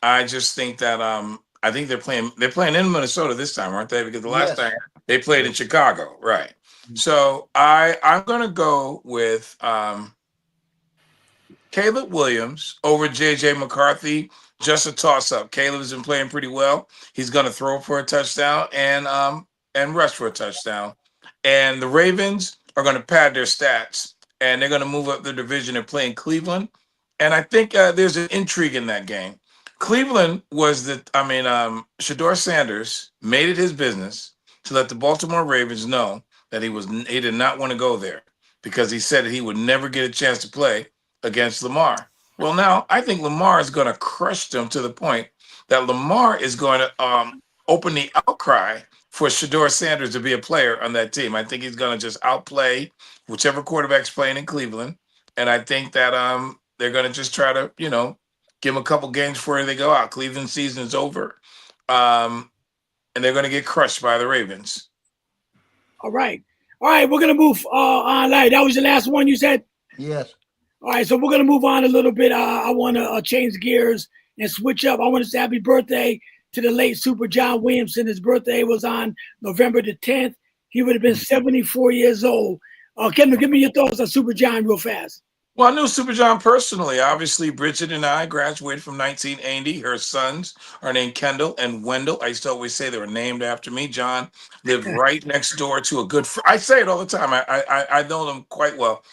I just think that I think they're playing in Minnesota this time, aren't they? Because the last Yes. time they played in Chicago, right? So I'm gonna go with Caleb Williams over J.J. McCarthy. Just a toss-up. Caleb's been playing pretty well. He's going to throw for a touchdown and rush for a touchdown. And the Ravens are going to pad their stats, and they're going to move up the division and play in Cleveland. And I think there's an intrigue in that game. Cleveland Shador Sanders made it his business to let the Baltimore Ravens know that he did not want to go there because he said that he would never get a chance to play against Lamar. Well, now I think Lamar is going to crush them to the point that Lamar is going to open the outcry for Shador Sanders to be a player on that team. I think he's going to just outplay whichever quarterback's playing in Cleveland, and I think that they're going to just try to give him a couple games before they go out. Cleveland season is over, and they're going to get crushed by the Ravens. All right, we're going to move on. Larry, that was the last one you said? Yes. All right, so we're going to move on a little bit. I want to change gears and switch up. I want to say happy birthday to the late Super John Williamson. His birthday was on November the 10th. He would have been 74 years old. Kendall, give me your thoughts on Super John real fast. Well, I knew Super John personally. Obviously, Bridget and I graduated from 1980. Her sons are named Kendall and Wendell. I used to always say they were named after me. John lived right next door to a good friend. I say it all the time. I know them quite well.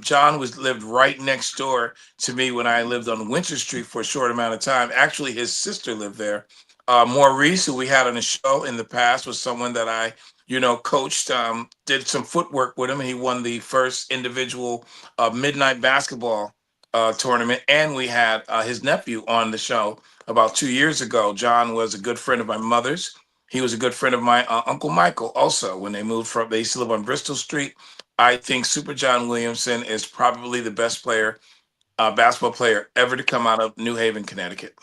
John lived right next door to me when I lived on Winter Street for a short amount of time. Actually, his sister lived there. Maurice, who we had on the show in the past, was someone that I coached, did some footwork with him. He won the first individual midnight basketball tournament. And we had his nephew on the show about 2 years ago. John was a good friend of my mother's. He was a good friend of my Uncle Michael also. When they used to live on Bristol Street. I think Super John Williamson is probably the best basketball player ever to come out of New Haven, Connecticut.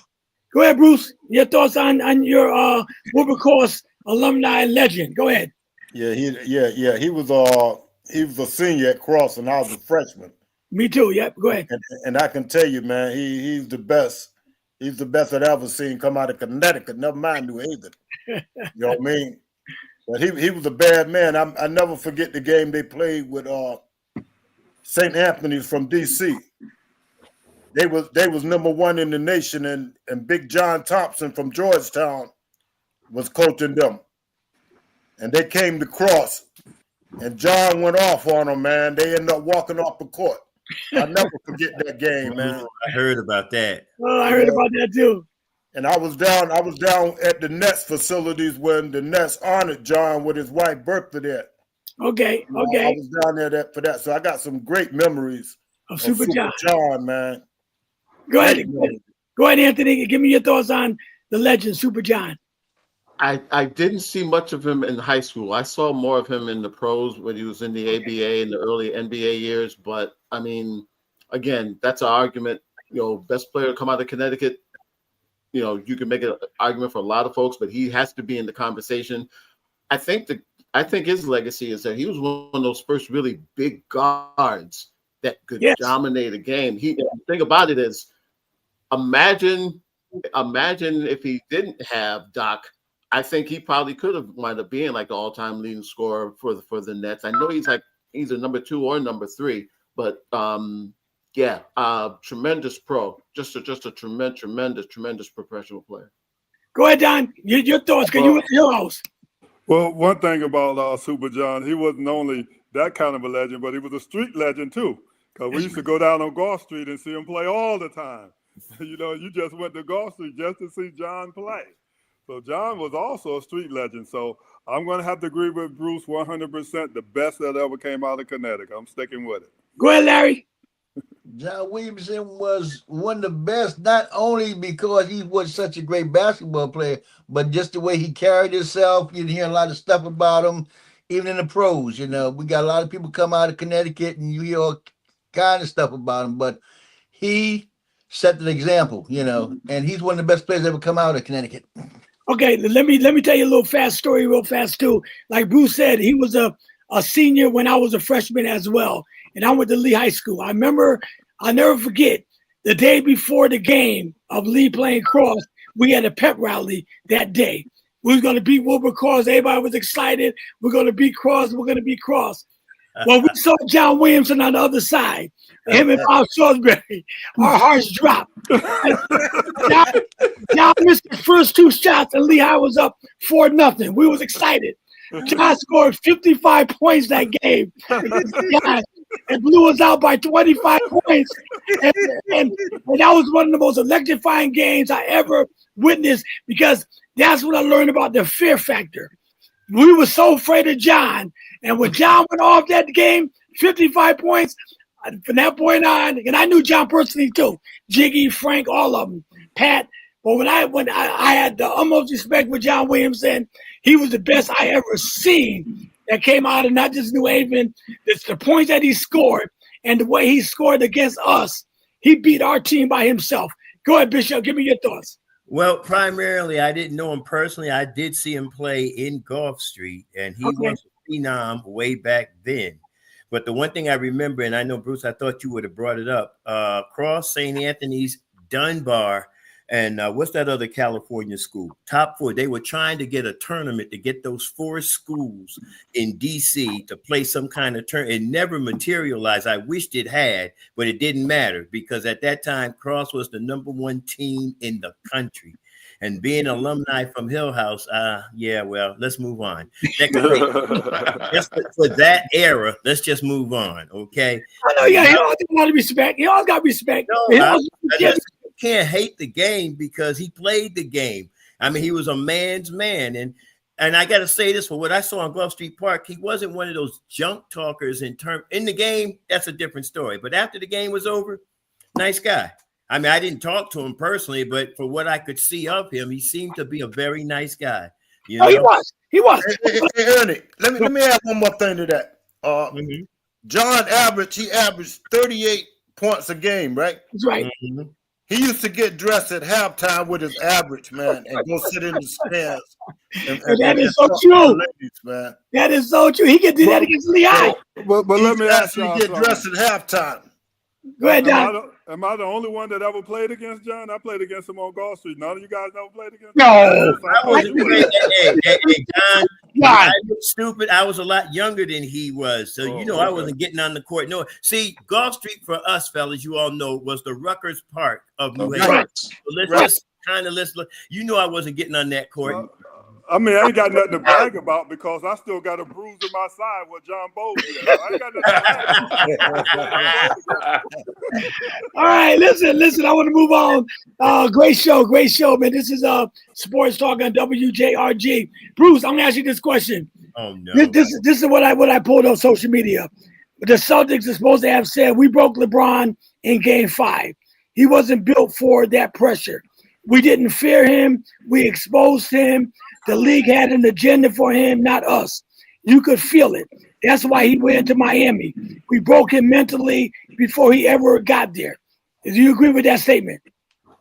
Go ahead, Bruce. Your thoughts on your Wilberforce alumni legend. Go ahead. Yeah, he was a senior at Cross, and I was a freshman. Me too. Yep. Go ahead. And I can tell you, man, he's the best. He's the best I've ever seen come out of Connecticut. Never mind New Haven. You know what I mean? But he was a bad man. I never forget the game they played with St. Anthony's from D.C. They was number one in the nation, and Big John Thompson from Georgetown was coaching them. And they came to Cross, and John went off on them, man. They ended up walking off the court. I'll never forget that game, man. I heard about that. Oh, I heard about that too. And I was down at the Nets facilities when the Nets honored John with his wife Bertha there. Okay. I was down there for that. So I got some great memories of Super John, man. Go ahead, Anthony. Give me your thoughts on the legend, Super John. I didn't see much of him in high school. I saw more of him in the pros when he was in the ABA in the early NBA years. But I mean, again, that's an argument. Best player to come out of Connecticut. You can make an argument for a lot of folks, but he has to be in the conversation. I think his legacy is that he was one of those first really big guards that could dominate a game. The thing about it is, imagine if he didn't have Doc. I think he probably could have wound up being like the all-time leading scorer for the Nets. I know he's a number 2 or number 3, but tremendous pro, just a tremendous professional player. Go ahead, Don. Your thoughts? Can you with your house? Well, one thing about Super John, he wasn't only that kind of a legend, but he was a street legend too. Because we used to go down on Gulf Street and see him play all the time. You just went to Gulf Street just to see John play. So John was also a street legend. So I'm going to have to agree with Bruce 100%. The best that ever came out of Connecticut. I'm sticking with it. Go ahead, Larry. John Williamson was one of the best, not only because he was such a great basketball player, but just the way he carried himself. You hear a lot of stuff about him, even in the pros. We got a lot of people come out of Connecticut, and you hear all kind of stuff about him. But he set an example, and he's one of the best players ever come out of Connecticut. Okay, let me tell you a little fast story real fast too. Like Bruce said, he was a senior when I was a freshman as well. And I went to Lee High School. I remember, I'll never forget, the day before the game of Lee playing Cross, we had a pep rally that day. We was going to beat Wilbur Cross. Everybody was excited. We're going to beat Cross. We're going to beat Cross. Well, we saw John Williamson on the other side. Him and Bob Salisbury. Our hearts dropped. John missed the first two shots, and Lehigh was up 4-0. We was excited. John scored 55 points that game against Lehigh and blew us out by 25 points. And that was one of the most electrifying games I ever witnessed, because that's what I learned about the fear factor. We were so afraid of John. And when John went off that game, 55 points, from that point on, and I knew John personally too, Jiggy, Frank, all of them, Pat. But when I had the utmost respect with John Williamson, he was the best I ever seen that came out of not just New Haven. It's the points that he scored and the way he scored against us. He beat our team by himself. Go ahead, Bishop. Give me your thoughts. Well, primarily, I didn't know him personally. I did see him play in Gulf Street, and he was a phenom way back then. But the one thing I remember, and I know, Bruce, I thought you would have brought it up, Cross, St. Anthony's, Dunbar, and what's that other California school? Top four. They were trying to get a tournament to get those four schools in D.C. to play some kind of tournament. It never materialized. I wished it had, but it didn't matter, because at that time, Cross was the #1 team in the country. And being alumni from Hill House, well, let's move on. Just for that era, let's just move on, okay? I know, yeah, he always got a lot of respect. He always got respect. No, I can't hate the game because he played the game. I mean, he was a man's man. And I got to say this, for what I saw on Gulf Street Park, he wasn't one of those junk talkers in the game. That's a different story. But after the game was over, nice guy. I mean, I didn't talk to him personally, but for what I could see of him, he seemed to be a very nice guy. You know? Oh, he was. Hey, Ernie, let me add one more thing to that. John he averaged 38 points a game, right? That's right. Mm-hmm. He used to get dressed at halftime with his average, man, and go sit in the stands. And that is so true. Ladies, man. That is so true. He could do that against Lehigh. But let me ask you, get dressed at halftime. Go ahead, John. Am I the only one that ever played against John? I played against him on Gulf Street. None of you guys ever played against him? No. John, I was stupid. I was a lot younger than he was. So, I wasn't getting on the court. No, see, Gulf Street for us, fellas, you all know, was the Rutgers Park of New Haven. So let's look. I wasn't getting on that court. I mean, I ain't got nothing to brag about because I still got a bruise in my side where John Bowles did. I ain't got nothing to brag about. All right, listen. I want to move on. Great show, man. This is Sports Talk on WJRG. Bruce, I'm gonna ask you this question. Oh no. This is what I pulled on social media. The Celtics are supposed to have said we broke LeBron in Game 5. He wasn't built for that pressure. We didn't fear him. We exposed him. The league had an agenda for him, not us. You could feel it. That's why he went to Miami. We broke him mentally before he ever got there. Do you agree with that statement?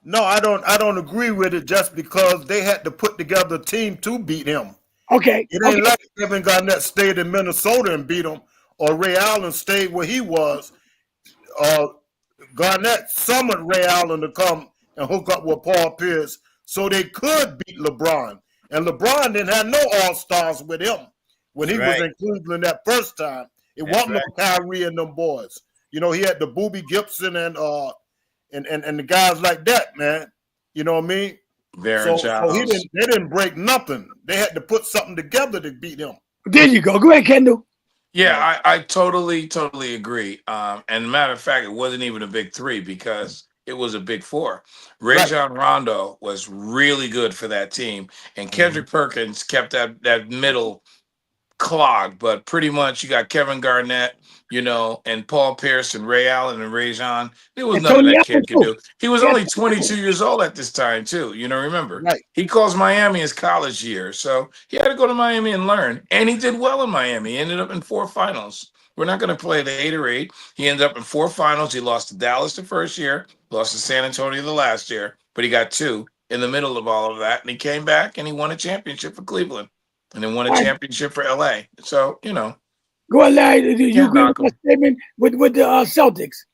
No, I don't agree with it, just because they had to put together a team to beat him. Okay. It ain't like Kevin Garnett stayed in Minnesota and beat him, or Ray Allen stayed where he was. Garnett summoned Ray Allen to come and hook up with Paul Pierce so they could beat LeBron. And LeBron didn't have no all-stars with him when he was in Cleveland that first time. It wasn't no Kyrie and them boys. He had the Boobie Gibson and the guys like that, man. You know what I mean? So they didn't break nothing. They had to put something together to beat him. There you go. Go ahead, Kendall. Yeah, I totally agree. And matter of fact, it wasn't even a big three because it was a big four. Rajon Rondo was really good for that team, and Kendrick Perkins kept that middle clogged. But pretty much, you got Kevin Garnett, and Paul Pierce and Ray Allen and Rajon. There was nothing that kid could do. He was only 22 years old at this time, too. Remember, he calls Miami his college year, so he had to go to Miami and learn. And he did well in Miami. He ended up in 4 finals. We're not going to play the 8 or 8. He ended up in 4 finals. He lost to Dallas the first year, lost to San Antonio the last year, but he got 2. in the middle of all of that, and he came back and he won a championship for Cleveland, and then won a All right. championship for LA. So you know, Go ahead, Larry. Do you Can't agree with knock 'em. that statement with the Celtics?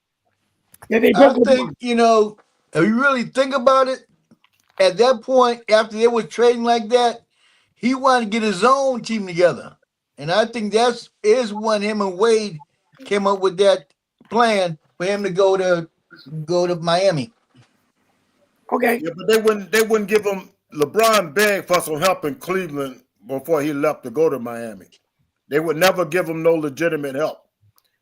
Yeah, they I broke think, you know, if you really think about it, at that point, after they were trading like that, he wanted to get his own team together. And I think that's is when him and Wade came up with that plan for him to go to Miami. Okay. Yeah, but they wouldn't give him. LeBron begged for some help in Cleveland before he left to go to Miami. They would never give him no legitimate help.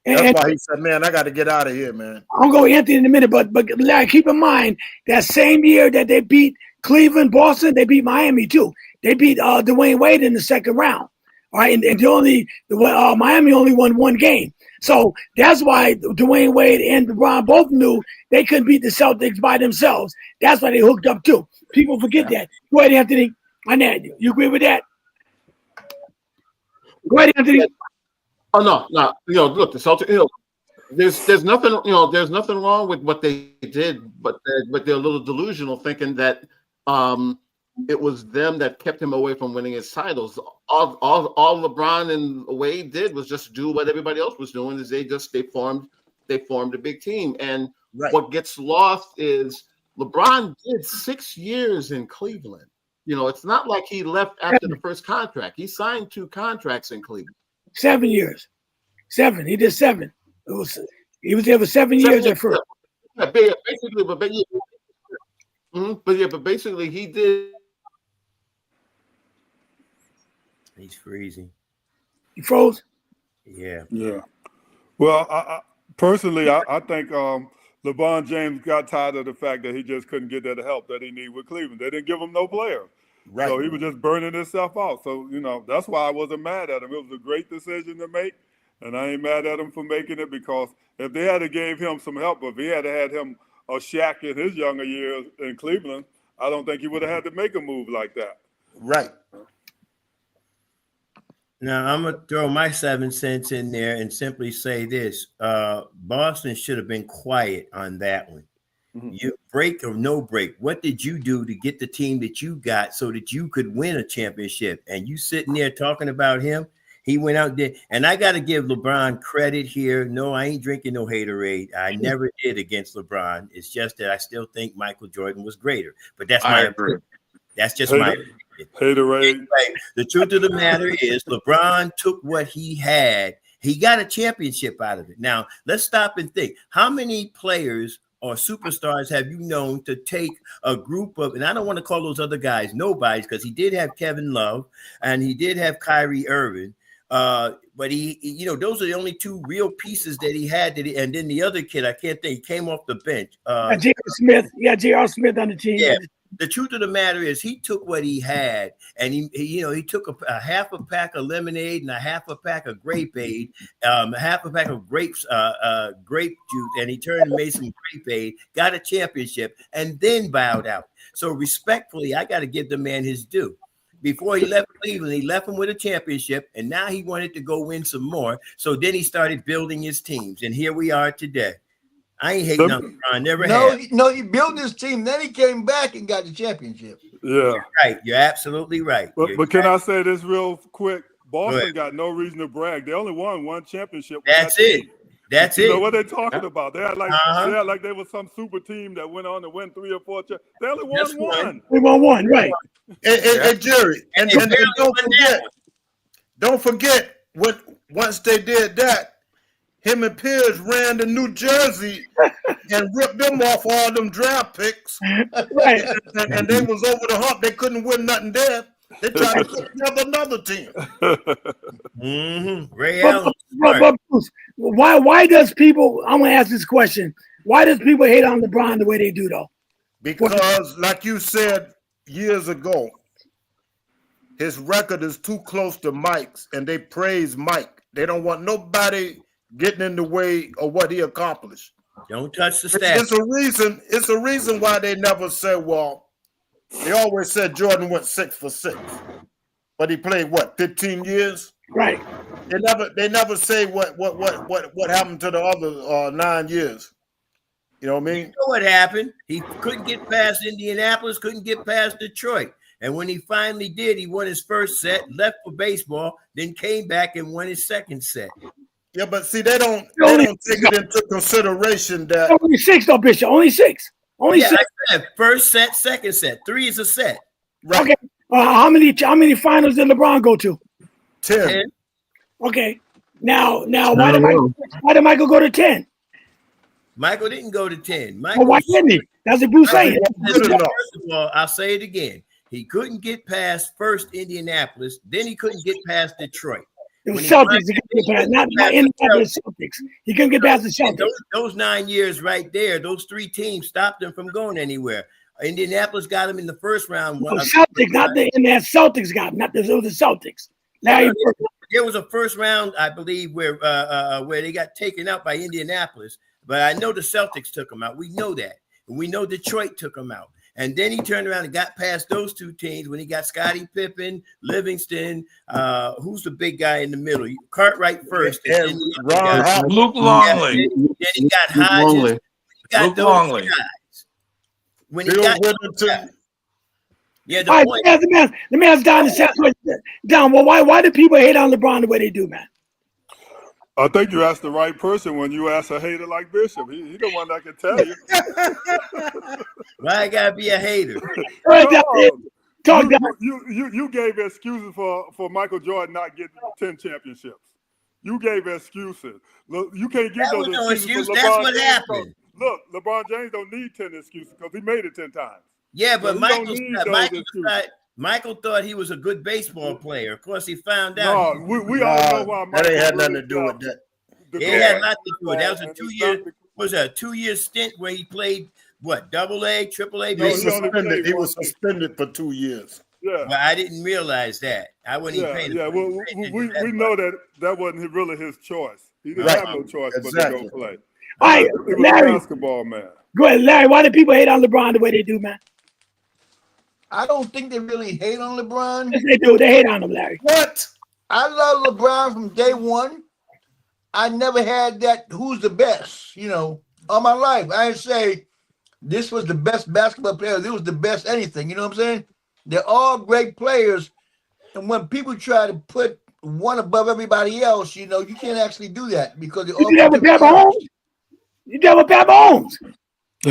That's And why he said, "Man, I got to get out of here, man." I'll go Anthony in a minute, but Larry, keep in mind that same year that they beat Cleveland, Boston, they beat Miami too. They beat Dwayne Wade in the second round. All right, and Miami only won one game. So that's why Dwayne Wade and LeBron both knew they couldn't beat the Celtics by themselves. That's why they hooked up too. People forget that. Go ahead, Anthony. On that, you agree with that? Go ahead, Anthony. Oh no. Look, the Celtics. There's nothing. There's nothing wrong with what they did, but they're a little delusional, thinking that it was them that kept him away from winning his titles. All LeBron and Wade did was just do what everybody else was doing. Is they formed a big team, and what gets lost is LeBron did 6 years in Cleveland. It's not like he left after the first contract. He signed 2 contracts in Cleveland. 7 years. 7. He did 7. He was there for 7 years at first. Yeah, basically, but basically he did. He's freezing. He froze. Yeah. Yeah. Well, I personally, I think LeBron James got tired of the fact that he just couldn't get that help that he needed with Cleveland. They didn't give him no players. Right. So he was just burning himself out. So, that's why I wasn't mad at him. It was a great decision to make, and I ain't mad at him for making it, because if they had to gave him some help, if he had had him a Shaq in his younger years in Cleveland, I don't think he would have had to make a move like that. Right. Now I'm gonna throw my 7 cents in there and simply say this: Boston should have been quiet on that one. Mm-hmm. You break or no break. What did you do to get the team that you got so that you could win a championship? And you sitting there talking about him. He went out there, and I got to give LeBron credit here. No, I ain't drinking no haterade. I never did against LeBron. It's just that I still think Michael Jordan was greater. But that's my opinion. That's just my opinion. Haterade. Anyway, the truth of the matter is LeBron took what he had. He got a championship out of it. Now, let's stop and think. How many players or superstars have you known to take a group of, and I don't want to call those other guys nobodies, because he did have Kevin Love and he did have Kyrie Irving. But he, those are the only 2 real pieces that he had. And then the other kid, I can't think, he came off the bench. J.R. Smith. Yeah, J.R. Smith on the team. Yeah. The truth of the matter is he took what he had, and he took a half a pack of lemonade and a half a pack of grapeade, half a pack of grape juice, and he turned and made some grapeade, got a championship, and then bowed out. So respectfully, I got to give the man his due. Before he left Cleveland, he left him with a championship, and now he wanted to go win some more. So then he started building his teams, and here we are today. I ain't hating on LeBron, never have. He built his team, then he came back and got the championship. Yeah. Right. You're absolutely right. But can I say this real quick? Boston got no reason to brag. They only won 1 championship. That's it. That's it. You know what they're talking about? They had like they were some super team that went on to win 3 or 4 championships. They only won 1. We won 1, right? And Jerry, and don't forget once they did that, him and Pierce ran to New Jersey and ripped them off all them draft picks. Right. And they was over the hump. They couldn't win nothing there. They tried to put together another team. Mm-hmm. Ray Allen. But Bruce, why does people, I'm going to ask this question. Why does people hate on LeBron the way they do, though? Because, like you said years ago, his record is too close to Mike's, and they praise Mike. They don't want nobody getting in the way of what he accomplished. Don't touch the stats. It's a reason why they never said, well, they always said Jordan went 6 for 6. But he played 15 years? Right. They never say what happened to the other 9 years. You know what I mean? You know what happened? He couldn't get past Indianapolis, couldn't get past Detroit. And when he finally did, he won his first set, left for baseball, then came back and won his second set. Yeah, but see, they don't take it into consideration that Only 6 though, Bishop. Only 6. Only Yeah, 6. I said first set, second set. 3 is a set. right. Okay. How many finals did LeBron go to? 10. 10. Okay. Now why did Michael go to 10? Michael didn't go to 10. Well, Michael why didn't he? That's what Bruce saying. Good enough. First of all, I'll say it again. He couldn't get past first Indianapolis, then he couldn't get past Detroit. It was When he Celtics. He finally couldn't get past, not past Indianapolis Celtics. He couldn't get past the And Celtics. those 9 years right there, those 3 teams stopped him from going anywhere. Indianapolis got him in the first round. No, Celtics, not the in that Celtics got him. Not the Celtics. Larry Bird. There was a first round, I believe, where they got taken out by Indianapolis. But I know the Celtics took him out. We know that. And we know Detroit took him out. And then he turned around and got past those 2 teams when he got Scottie Pippen, Livingston. Who's the big guy in the middle? Cartwright first. And then Ron Hop. Luke Longley. Then he got Hodges. He got Luke those Longley. guys. When he Bill got Whittington. the All right, point. let me ask Don the same question. Don, well, why do people hate on LeBron the way they do, man? I think you asked the right person when you asked a hater like Bishop. He the one that can tell you. Why I gotta be a hater? Talk Don. You gave excuses for Michael Jordan not getting 10 championships. You gave excuses. Look, you can't give That those was no excuses. excuse. That's what happened. Look, LeBron James don't need 10 excuses because he made it 10 times. Yeah, but So you don't need those excuses. Michael thought he was a good baseball player. Of course, he found out. No, we all know why. That ain't had Michael nothing really to do with that. It had nothing to do with it. That was a And 2-year. it's not- Was that a 2-year stint where he played what? Double A, triple A. No, he only played He one was game. suspended for 2 years. Yeah. But I didn't realize that. I wasn't even Yeah, paying yeah. Well, attention we to that know that wasn't really his choice. He didn't Right. have no choice but Exactly. to go play. All right, He was a Larry, basketball man. go ahead, Larry. Why do people hate on LeBron the way they do, man? I don't think they really hate on LeBron. Yes, they do. They hate on him, Larry. What? I love LeBron from day one. I never had that who's the best, all my life. I didn't say this was the best basketball player, this was the best anything, you know what I'm saying? They're all great players. And when people try to put one above everybody else, you can't actually do that because they all You did that with Pat Mahomes? You did that with Pat Mahomes? I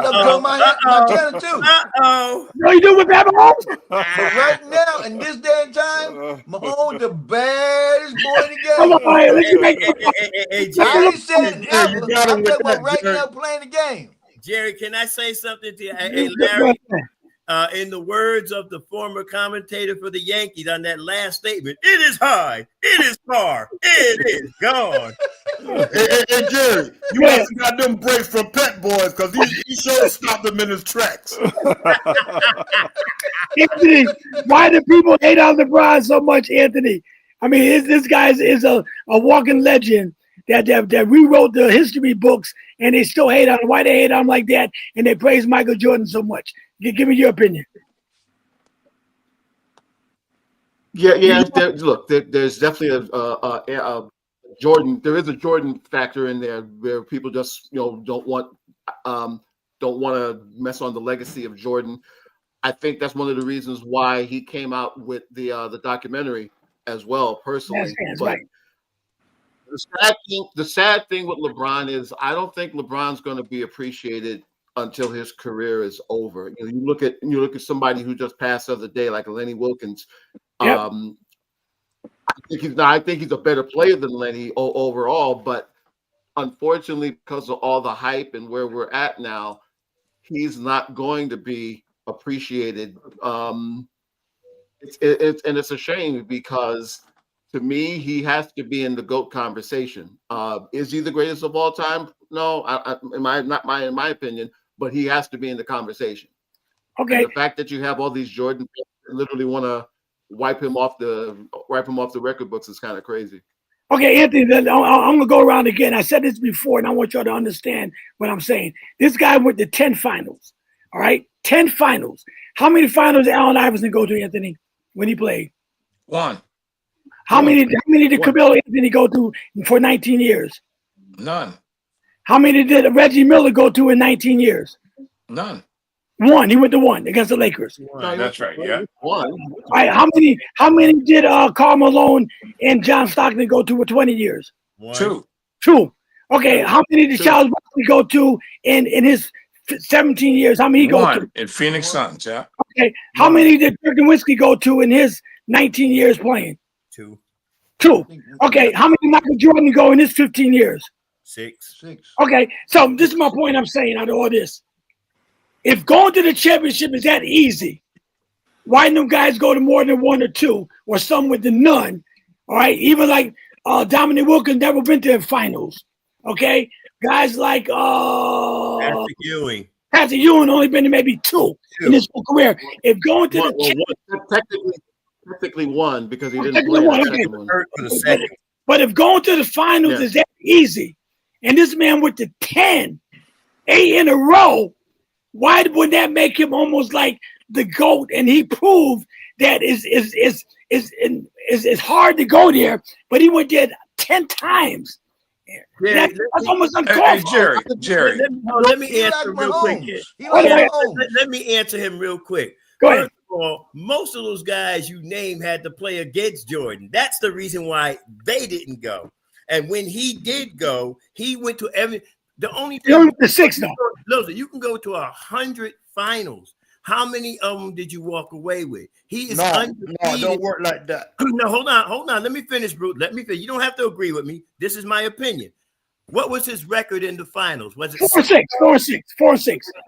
love Joe Montana too. Uh-oh. No, you do it with Pat Mahomes? But right now, in this day and time, Mahomes the baddest boy in the Come game. on, all right, let's make Hey, I ain't saying Yeah, ever. you I'm got him talking with about that, right Jerry. now playing the game. Jerry, can I say something to you? Hey, Go Larry, ahead. in the words of the former commentator for the Yankees on that last statement, it is high, it is far, it is gone. Hey, Jerry, you must have got them breaks from Pet Boys because he sure stopped him in his tracks. Anthony, why do people hate on LeBron so much, Anthony? I mean, this guy is a walking legend that rewrote the history books, and they still hate on him. Why they hate on him like that, and they praise Michael Jordan so much? Give me your opinion. Yeah. There's definitely a Jordan. There is a Jordan factor in there where people just don't want to mess on the legacy of Jordan. I think that's one of the reasons why he came out with the documentary as well. Personally, That's but right. the sad thing with LeBron is I don't think LeBron's going to be appreciated until his career is over. You look at somebody who just passed the other day, like Lenny Wilkins. Yep. I think he's a better player than Lenny overall, but unfortunately, because of all the hype and where we're at now, he's not going to be appreciated. It's a shame because to me, he has to be in the GOAT conversation. Is he the greatest of all time? No, in my opinion, but he has to be in the conversation. Okay. And the fact that you have all these Jordan fans that literally want to wipe him off the record books is kind of crazy. Okay, Anthony, I'm going to go around again. I said this before, and I want y'all to understand what I'm saying. This guy went to 10 finals, all right? 10 finals. How many finals did Allen Iverson go to, Anthony, when he played? 1. How many did Camilo Anthony go to for 19 years? None. How many did Reggie Miller go to in 19 years? None. One. He went to one against the Lakers. That's right. Yeah. One. All right. How many did Karl Malone and John Stockton go to in 20 years? Two. Two. Okay. How many did Charles Barkley go to in his 17 years? How many he go to? One in Phoenix Suns. Yeah. Okay. How many did Dirk Nowitzki go to in his 19 years playing? Two. Okay. How many Michael Jordan go in his 15 years? Six. Okay. So this is my point I'm saying out of all this. If going to the championship is that easy, why didn't them guys go to more than one or two, or some with the none? All right. Even like Dominic Wilkins never been to the finals. Okay. Guys like Patrick Ewing. Patrick Ewing only been to maybe two in his whole career. If going to Technically one because he didn't Technically play one, the okay. second one. For the second. But if going to the finals is that easy, and this man went to 10, 8 in a row, why would that make him almost like the GOAT? And he proved that it's hard to go there, but he went there 10 times. Yeah, That's almost Hey, uncalled for. Jerry. Let me answer him real quick. Let me answer him real quick. Go ahead. First of all, most of those guys you named had to play against Jordan. That's the reason why they didn't go. And when he did go, he went to every. The only thing He only went to 6 now. Listen, you can go to 100 finals. How many of them did you walk away with? He is undefeated. No, don't work like that. No, hold on. Let me finish, Bruce. Let me finish. You don't have to agree with me. This is my opinion. What was his record in the finals? Was it 4-6?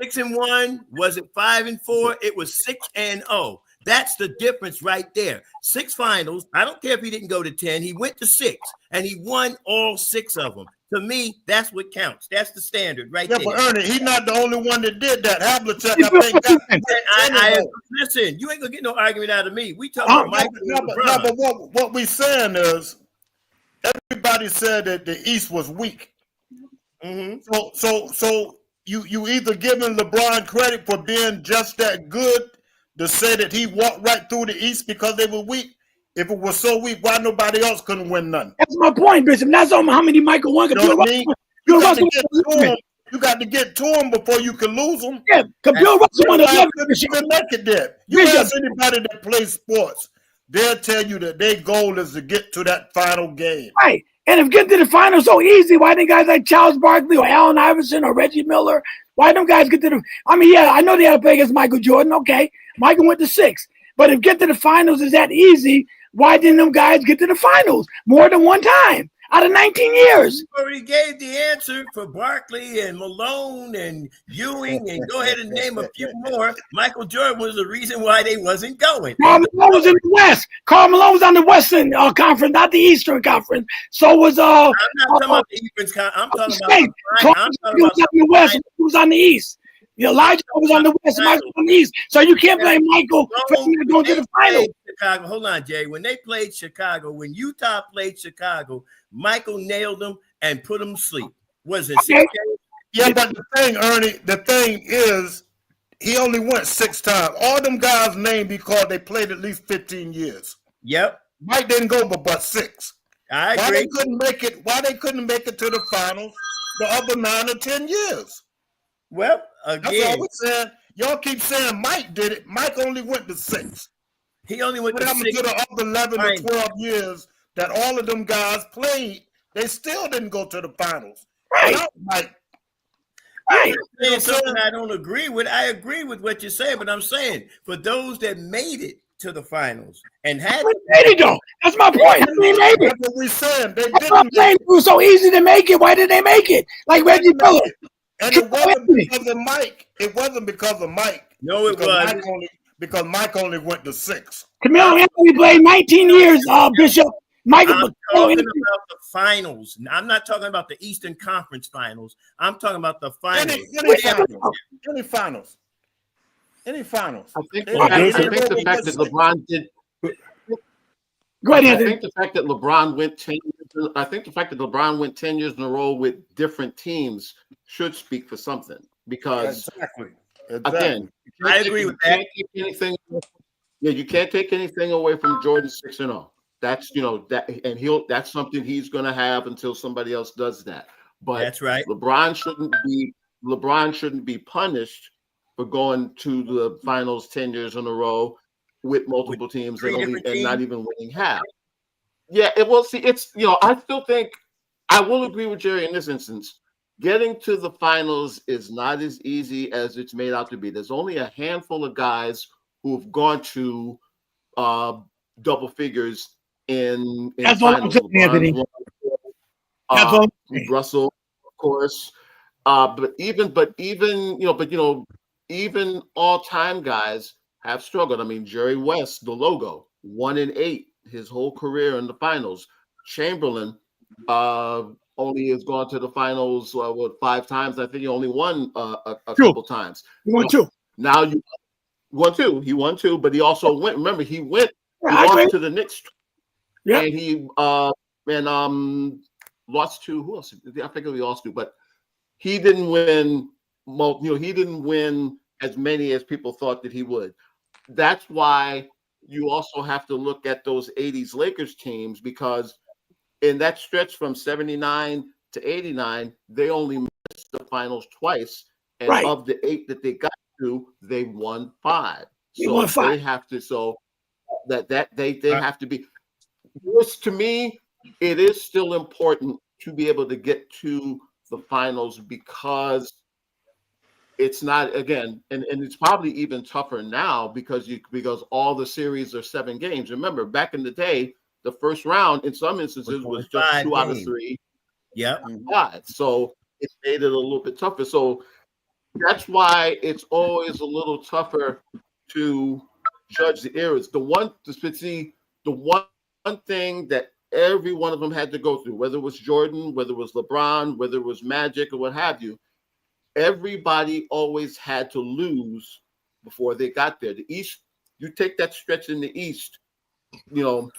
6-1? Was it 5-4? It was 6-0. That's the difference right there. 6 finals. I don't care if he didn't go to 10. He went to 6, and he won all 6 of them. To me, that's what counts. That's the standard right there. Yeah, but Ernie, he's not the only one that did that. Havlicek, I think, listen, you ain't gonna get no argument out of me. We talking about Michael and LeBron. but what we saying is everybody said that the East was weak. Mm-hmm. So you either giving LeBron credit for being just that good to say that he walked right through the East because they were weak. If it was so weak, why nobody else couldn't win none? That's my point, Bishop. That's how many Michael won. You know what I mean? You got to get to him before you can lose them. Yeah, because Bill Russell won 11. You can make it there. You ask anybody that plays sports, they'll tell you that their goal is to get to that final game. Right. And if getting to the final so easy, why didn't guys like Charles Barkley or Allen Iverson or Reggie Miller, why don't guys get to the – I mean, yeah, I know they had to play against Michael Jordan. Okay, Michael went to 6. But if get to the finals is that easy, why didn't them guys get to the finals more than one time out of 19 years? You already gave the answer for Barkley and Malone and Ewing, and go ahead and name a few more. Michael Jordan was the reason why they wasn't going. Karl Malone was in the West. Karl Malone was on the Western Conference, not the Eastern Conference. So was I'm not talking about the Eastern Conference. I'm talking about the West. He was on the East. Elijah was on the West, Michael was on the East. So you can't blame Michael for not going to the final. Chicago. Hold on, Jay. When they played Chicago, when Utah played Chicago, Michael nailed them and put them to sleep. Was it 6 games? Yeah, but the thing is, he only went 6 times. All them guys named because they played at least 15 years. Yep. Mike didn't go but 6. I agree. Why they couldn't make it to the finals the other 9 or 10 years? Well, that's again, all we're saying. Y'all keep saying Mike did it. Mike only went to 6. He only went what to 6. To the other 11 or 12 years that all of them guys played, they still didn't go to the finals. Right. Mike. Right. You're saying something I don't agree with. I agree with what you're saying, but I'm saying for those that made it to the finals and had though. That's my point. They made it. That's what we're saying. They That's didn't. What I'm saying. It was so easy to make it. Why did they make it? Like Reggie Miller. And it wasn't because of Mike. It wasn't because of Mike. No, it wasn't. Because Mike only went to 6. Camille Anthony played 19 years, Bishop. I'm talking about the finals. I'm not talking about the Eastern Conference finals. I'm talking about the finals. Any finals. I think the fact that LeBron did. Go ahead, Anthony. I think the fact that LeBron went 10 years. I think the fact that LeBron went 10 years in a row with different teams should speak for something. Because again, I agree with that. You can't take anything away from Jordan 6-0. That's that's something he's going to have until somebody else does that. But That's right. LeBron shouldn't be punished for going to the finals 10 years in a row with multiple teams and not even winning half. Yeah, it will see. It's I still think I will agree with Jerry in this instance. Getting to the finals is not as easy as it's made out to be. There's only a handful of guys who've gone to double figures in That's all I'm finals. saying, Anthony. That's all I'm saying. Russell, of course. But even even all-time guys have struggled. I mean, Jerry West, the logo, 1-8 his whole career in the finals. Chamberlain only has gone to the finals 5 times. I think he only won a couple times. He won 2. Now you won 2. He won 2, but he also went. Remember, he lost to the Knicks. Yeah, And he lost to who else? I forget who he lost to, but he didn't win. He didn't win as many as people thought that he would. That's why you also have to look at those 80s Lakers teams, because in that stretch from 79 to 89, they only missed the finals twice. And of the 8 that they got to, they won 5. They have to, they have to be. This, to me, it is still important to be able to get to the finals, because it's not, again, and it's probably even tougher now because all the series are 7 games. Remember, back in the day, the first round in some instances was just 2 out of 3. Yep. 5. So it made it a little bit tougher. So that's why it's always a little tougher to judge the eras. The one thing that every one of them had to go through, whether it was Jordan, whether it was LeBron, whether it was Magic or what have you, everybody always had to lose before they got there. The East, you take that stretch in the East, the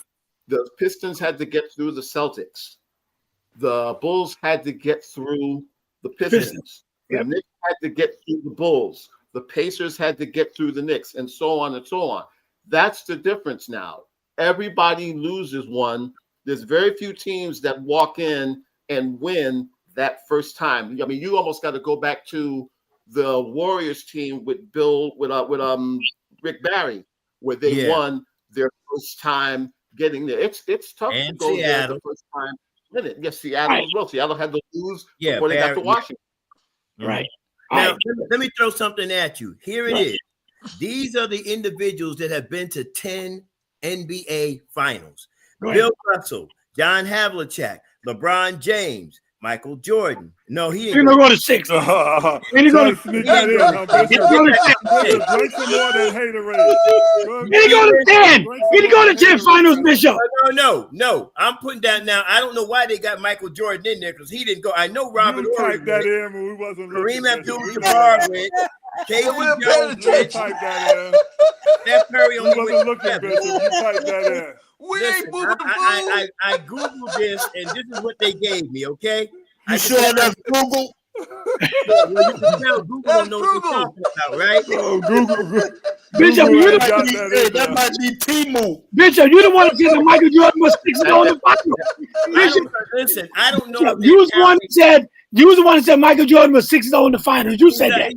Pistons had to get through the Celtics. The Bulls had to get through the Pistons. The Knicks had to get through the Bulls. The Pacers had to get through the Knicks, and so on and so on. That's the difference now. Everybody loses one. There's very few teams that walk in and win that first time. I mean, you almost got to go back to the Warriors team with Rick Barry, where they won their first time getting there. It's tough to go there the first time. Yes, Seattle as well. Seattle had to lose before they got to Washington. Right. Now, let me throw something at you. Here it is. These are the individuals that have been to 10 NBA finals. Bill Russell, John Havlicek, LeBron James, Michael Jordan. No, he ain't going to 6. He Drink some more than haterade. He didn't go to 10. He didn't go to 10 finals, Bishop. No. I'm putting that now. I don't know why they got Michael Jordan in there, because he didn't go. I know Robert Horry typed that in when we wasn't Kareem Abdul-Jabbar went. Casey Jones went. Type that in. Steph Curry We wasn't looking, Bishop. You typed that in. I Googled this, and this is what they gave me, okay? You sure that's Google? Well, you can tell Google don't know what you're talking about, right? Oh, Google. Bishop, that might be T-Move. Bishop, you don't want to say that Michael Jordan was 6-0 in the finals. Bishop, Listen, I don't know. You was the one that said Michael Jordan was 6-0 in the finals. You said that.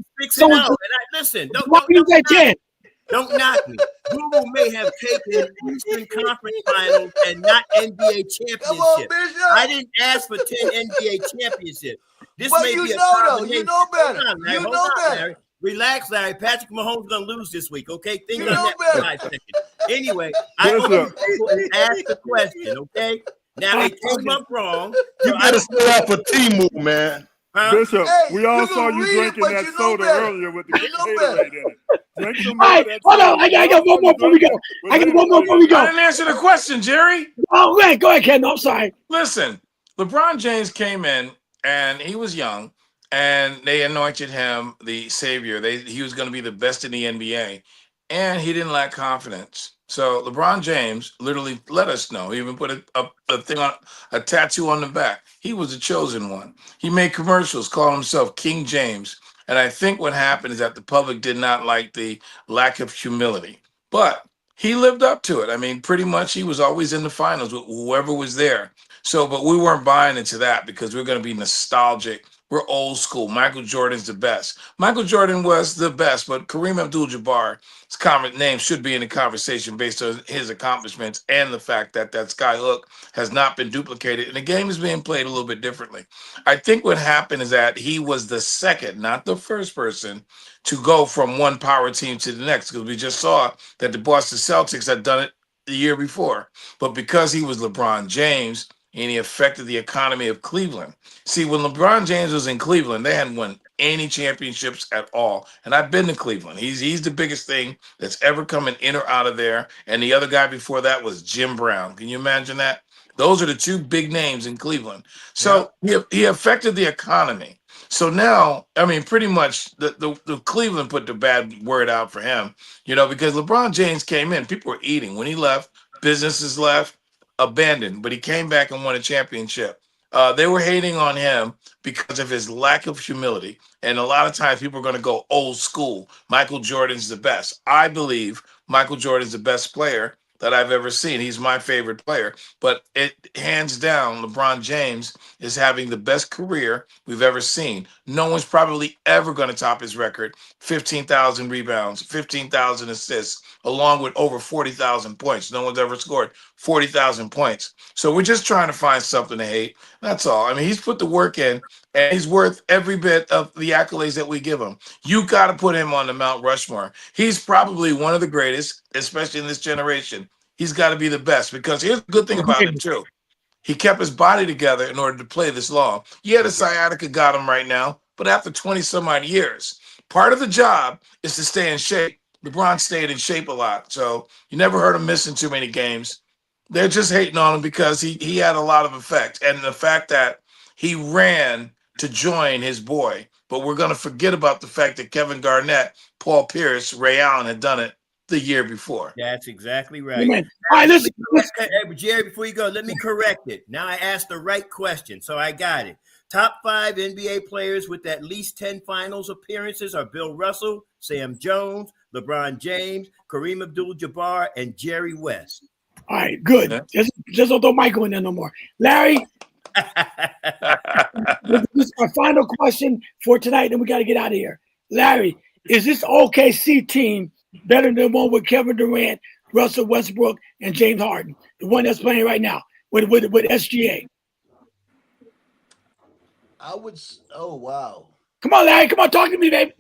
Listen, why you say 10? Don't knock me. Google may have taken Eastern Conference Finals and not NBA championship. I didn't ask for 10 NBA championships. This may be a combination. You know better. Hold on, Larry. Relax, Larry. Patrick Mahomes gonna lose this week, okay? Think on that for 5 seconds. Anyway, I want people to ask the question, okay? Now they came up wrong. You better stay off a T-Move, man. Bishop, we all saw you drinking that soda earlier with the Gatorade in it. Drink some more. All right, hold on. I got one more before we go. I didn't answer the question, Jerry. Oh, go ahead, Ken. I'm sorry. Listen, LeBron James came in, and he was young, and they anointed him the savior. He was going to be the best in the NBA, and he didn't lack confidence. So LeBron James literally let us know. He even put a thing on, a tattoo on the back. He was the chosen one. He made commercials calling himself King James. And I think what happened is that the public did not like the lack of humility. But he lived up to it. I mean, pretty much he was always in the finals with whoever was there. So, but we weren't buying into that because we're going to be nostalgic. We're old school. Michael Jordan's the best. Michael Jordan was the best, but Kareem Abdul-Jabbar's name should be in the conversation based on his accomplishments and the fact that that sky hook has not been duplicated. And the game is being played a little bit differently. I think what happened is that he was the second, not the first person to go from one power team to the next, because we just saw that the Boston Celtics had done it the year before. But because he was LeBron James and he affected the economy of Cleveland. See, when LeBron James was in Cleveland, they hadn't won any championships at all. And I've been to Cleveland. He's the biggest thing that's ever coming in or out of there. And the other guy before that was Jim Brown. Can you imagine that? Those are the two big names in Cleveland. So he affected the economy. So now, I mean, pretty much the Cleveland put the bad word out for him, because LeBron James came in, people were eating. When he left, businesses left, abandoned, but he came back and won a championship. They were hating on him because of his lack of humility. And a lot of times people are going to go old school. Michael Jordan's the best. I believe Michael Jordan's the best player that I've ever seen. He's my favorite player. But it hands down, LeBron James is having the best career we've ever seen. No one's probably ever going to top his record. 15,000 rebounds, 15,000 assists, along with over 40,000 points. No one's ever scored 40,000 points. So we're just trying to find something to hate. That's all. I mean, he's put the work in, and he's worth every bit of the accolades that we give him. You got to put him on the Mount Rushmore. He's probably one of the greatest, especially in this generation. He's got to be the best, because here's the good thing about him, too. He kept his body together in order to play this long. Yeah, the sciatica got him right now, but after 20-some-odd years, part of the job is to stay in shape. LeBron stayed in shape a lot, so you never heard him missing too many games. They're just hating on him because he had a lot of effect. And the fact that he ran to join his boy, but we're going to forget about the fact that Kevin Garnett, Paul Pierce, Ray Allen had done it the year before. That's exactly right. Amen. All right, listen. Hey, Jerry, before you go, let me correct it. Now I asked the right question, so I got it. Top 5 NBA players with at least 10 finals appearances are Bill Russell, Sam Jones, LeBron James, Kareem Abdul-Jabbar, and Jerry West. All right, good. Yeah. Just don't throw Michael in there no more. Larry, this is our final question for tonight, and we got to get out of here. Larry, is this OKC team better than the one with Kevin Durant, Russell Westbrook, and James Harden, the one that's playing right now with SGA? Oh wow. Come on, Larry. Come on, talk to me, baby.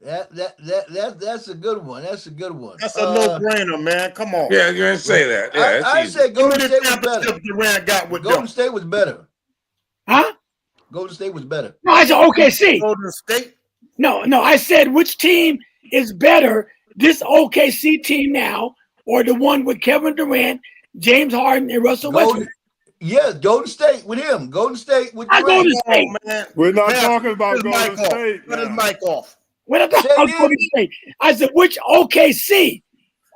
That's a good one. That's a good one. That's a no-brainer, man. Come on. Yeah, you're going to say that. Yeah, I said Golden Give me State the was better. championship Durant got with Golden them. State was better. Huh? Golden State was better. No, I said OKC. Golden State. No, I said which team is better, this OKC team now or the one with Kevin Durant, James Harden, and Russell Westbrook? Yeah, Golden State with him. Golden State with I Golden State. Oh, man. We're not Yeah, talking about Put his Golden mic off. State. Put his now. mic off. When I thought I was Golden State, I said which OKC?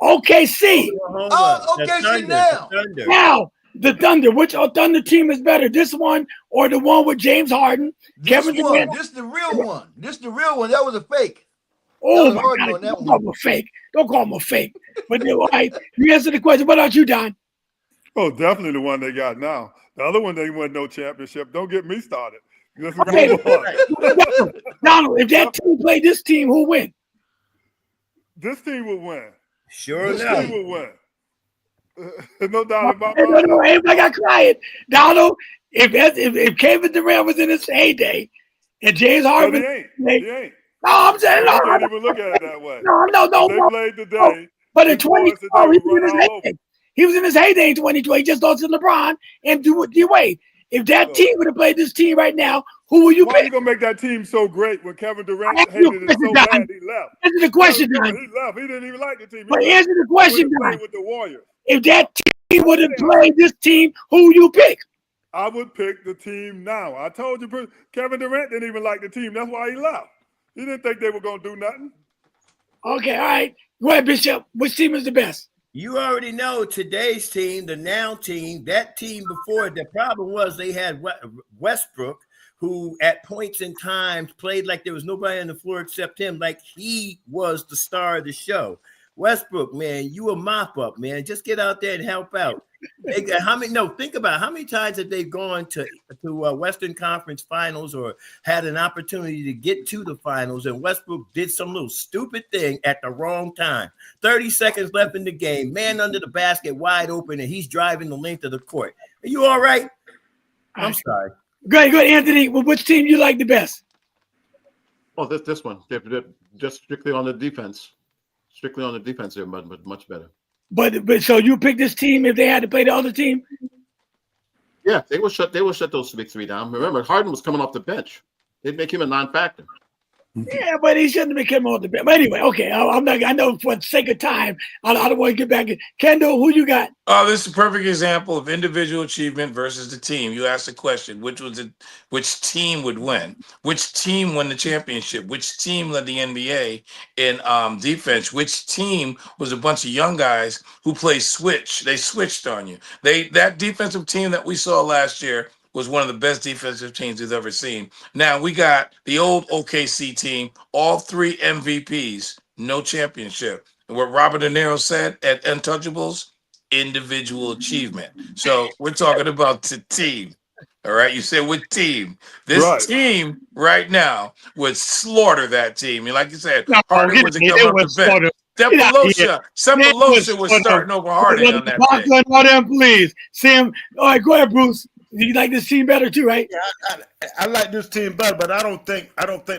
OKC. Oh, OKC now. Thunder. Now the Thunder. Which Thunder team is better, this one or the one with James Harden, Kevin Durant? This the real one. This the real one. That was a fake. Oh That was my hard God! on that Don't one. call him a fake. Don't call him a fake. But all right, you answer the question. What about you, Don? Oh, definitely the one they got now. The other one, they won no championship. Don't get me started. Let's Okay. go on. Donald, if that team played this team, who win? This team would win. Sure This enough. team would win. No doubt about No, it. everybody got quiet. Donald, if Kevin Durant was in his heyday and James But Harden, he ain't. no, I'm saying You no, can't even look at it that way. no. They played today. But in These boys 2012, today he would was in run his all over. heyday. He was in his heyday in 2012. He just lost to LeBron and D-Wade. If that team would have played this team right now, who would you Why are you pick? gonna make that team so great when Kevin Durant I asked you a hated it so question, Don. bad he left? Answer the question, He Don. left. He didn't even like the team. But He answer the left. question, He played Don. with the Warriors. If that team would have played this team, who would you pick? I would pick the team now. I told you, Kevin Durant didn't even like the team. That's why he left. He didn't think they were gonna do nothing. Okay, all right. Go ahead, Bishop. Which team is the best? You already know today's team, the now team, that team before, the problem was they had Westbrook, who at points in time played like there was nobody on the floor except him, like he was the star of the show. Westbrook, man, you a mop up, man. Just get out there and help out. How many? No, think about how many times have they gone to Western Conference Finals or had an opportunity to get to the finals, and Westbrook did some little stupid thing at the wrong time. 30 seconds left in the game, man under the basket, wide open, and he's driving the length of the court. Are you all right? I'm sorry. Good, Anthony. Well, which team you like the best? Oh, this one. They're just strictly on the defense. Strictly on the defense, they're much better. But so you pick this team if they had to play the other team? Yeah, they will shut those big three down. Remember, Harden was coming off the bench. They'd make him a non-factor. Yeah, but he shouldn't have become on the bench. But anyway, okay. I'm not. I know for the sake of time, I don't want to get back in. Kendall, who you got? Oh, this is a perfect example of individual achievement versus the team. You asked the question, which team would win? Which team won the championship? Which team led the NBA in defense? Which team was a bunch of young guys who played switch? They switched on you. That defensive team that we saw last year was one of the best defensive teams we've ever seen. Now we got the old OKC team, all 3 MVPs, no championship. And what Robert De Niro said at Untouchables, individual achievement. So we're talking about the team. All right. You said what team? This team right now would slaughter that team. And like you said, Harden was coming off the bench. Sempelosa was starting over Harden on that day. All them, please. Sam, all right, go ahead, Bruce. You like this team better too, right? Yeah, I like this team better, but I don't think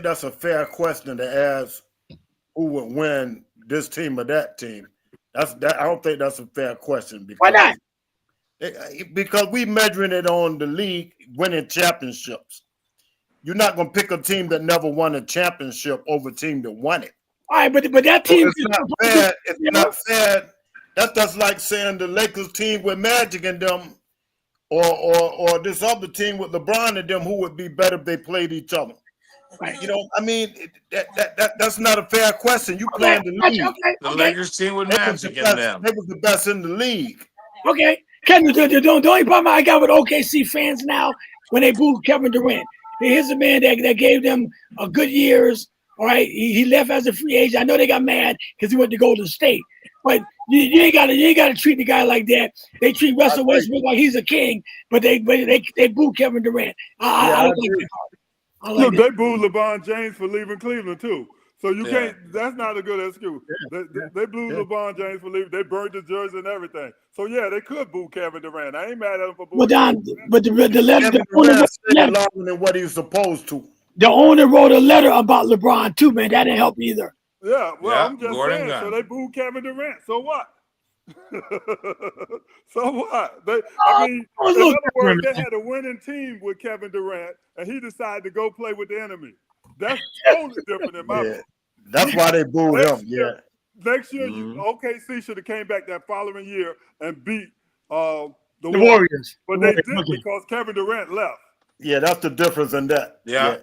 that's a fair question to ask who would win this team or that team. I don't think that's a fair question. Because, why not? Because we measuring it on the league winning championships. You're not going to pick a team that never won a championship over a team that won it. All right, but that team it's not fair. It's not fair. That's like saying the Lakers team with Magic and them, or this other team with LeBron and them, who would be better if they played each other. Right. You know, I mean, that's not a fair question. You play in the league. The Lakers team with Magic in them. They was the best in the league. Okay. Kevin, the only problem I got with OKC fans now when they booed Kevin Durant. Here's a man that gave them a good years. All right. He left as a free agent. I know they got mad because he went to Golden State. But you ain't gotta treat the guy like that. They treat Russell Westbrook like he's a king, but they boo Kevin Durant. I don't like that. Look, they booed LeBron James for leaving Cleveland too. So you can't. That's not a good excuse. They booed LeBron James for leaving. They burned the jersey and everything. So yeah, they could boo Kevin Durant. I ain't mad at him for booing. But the letter, Kevin Durant stayed longer than what he was supposed to. The owner wrote a letter about LeBron too, man. That didn't help either. Yeah, well, I'm just saying. So they booed Kevin Durant. So what? So what? In other words, they had a winning team with Kevin Durant, and he decided to go play with the enemy. That's totally different in my book. That's why they booed him. Next year, OKC should have came back that following year and beat the Warriors. But they didn't because Kevin Durant left. Yeah, that's the difference in that. Yeah.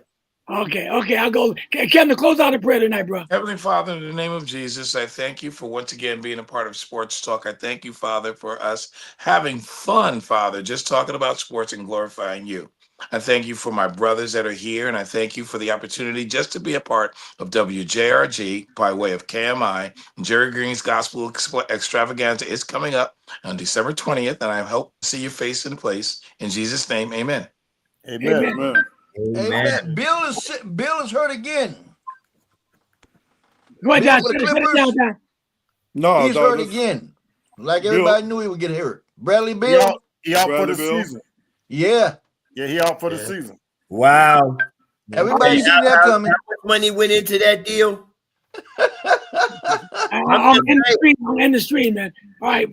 Okay, I'll go. Kevin, close out the prayer tonight, bro. Heavenly Father, in the name of Jesus, I thank you for once again being a part of Sports Talk. I thank you, Father, for us having fun, Father, just talking about sports and glorifying you. I thank you for my brothers that are here, and I thank you for the opportunity just to be a part of WJRG by way of KMI. Jerry Green's Gospel Extravaganza is coming up on December 20th, and I hope to see your face in place. In Jesus' name, amen. Amen. Amen. Amen. Bill is hurt again. Go ahead, John. No, he's hurt again. Like everybody knew he would get hurt. Bradley Bill. He out for the season. Yeah. Yeah, he out for the season. Wow. Everybody seen that coming. How much money went into that deal? I'm in the stream, man. All right.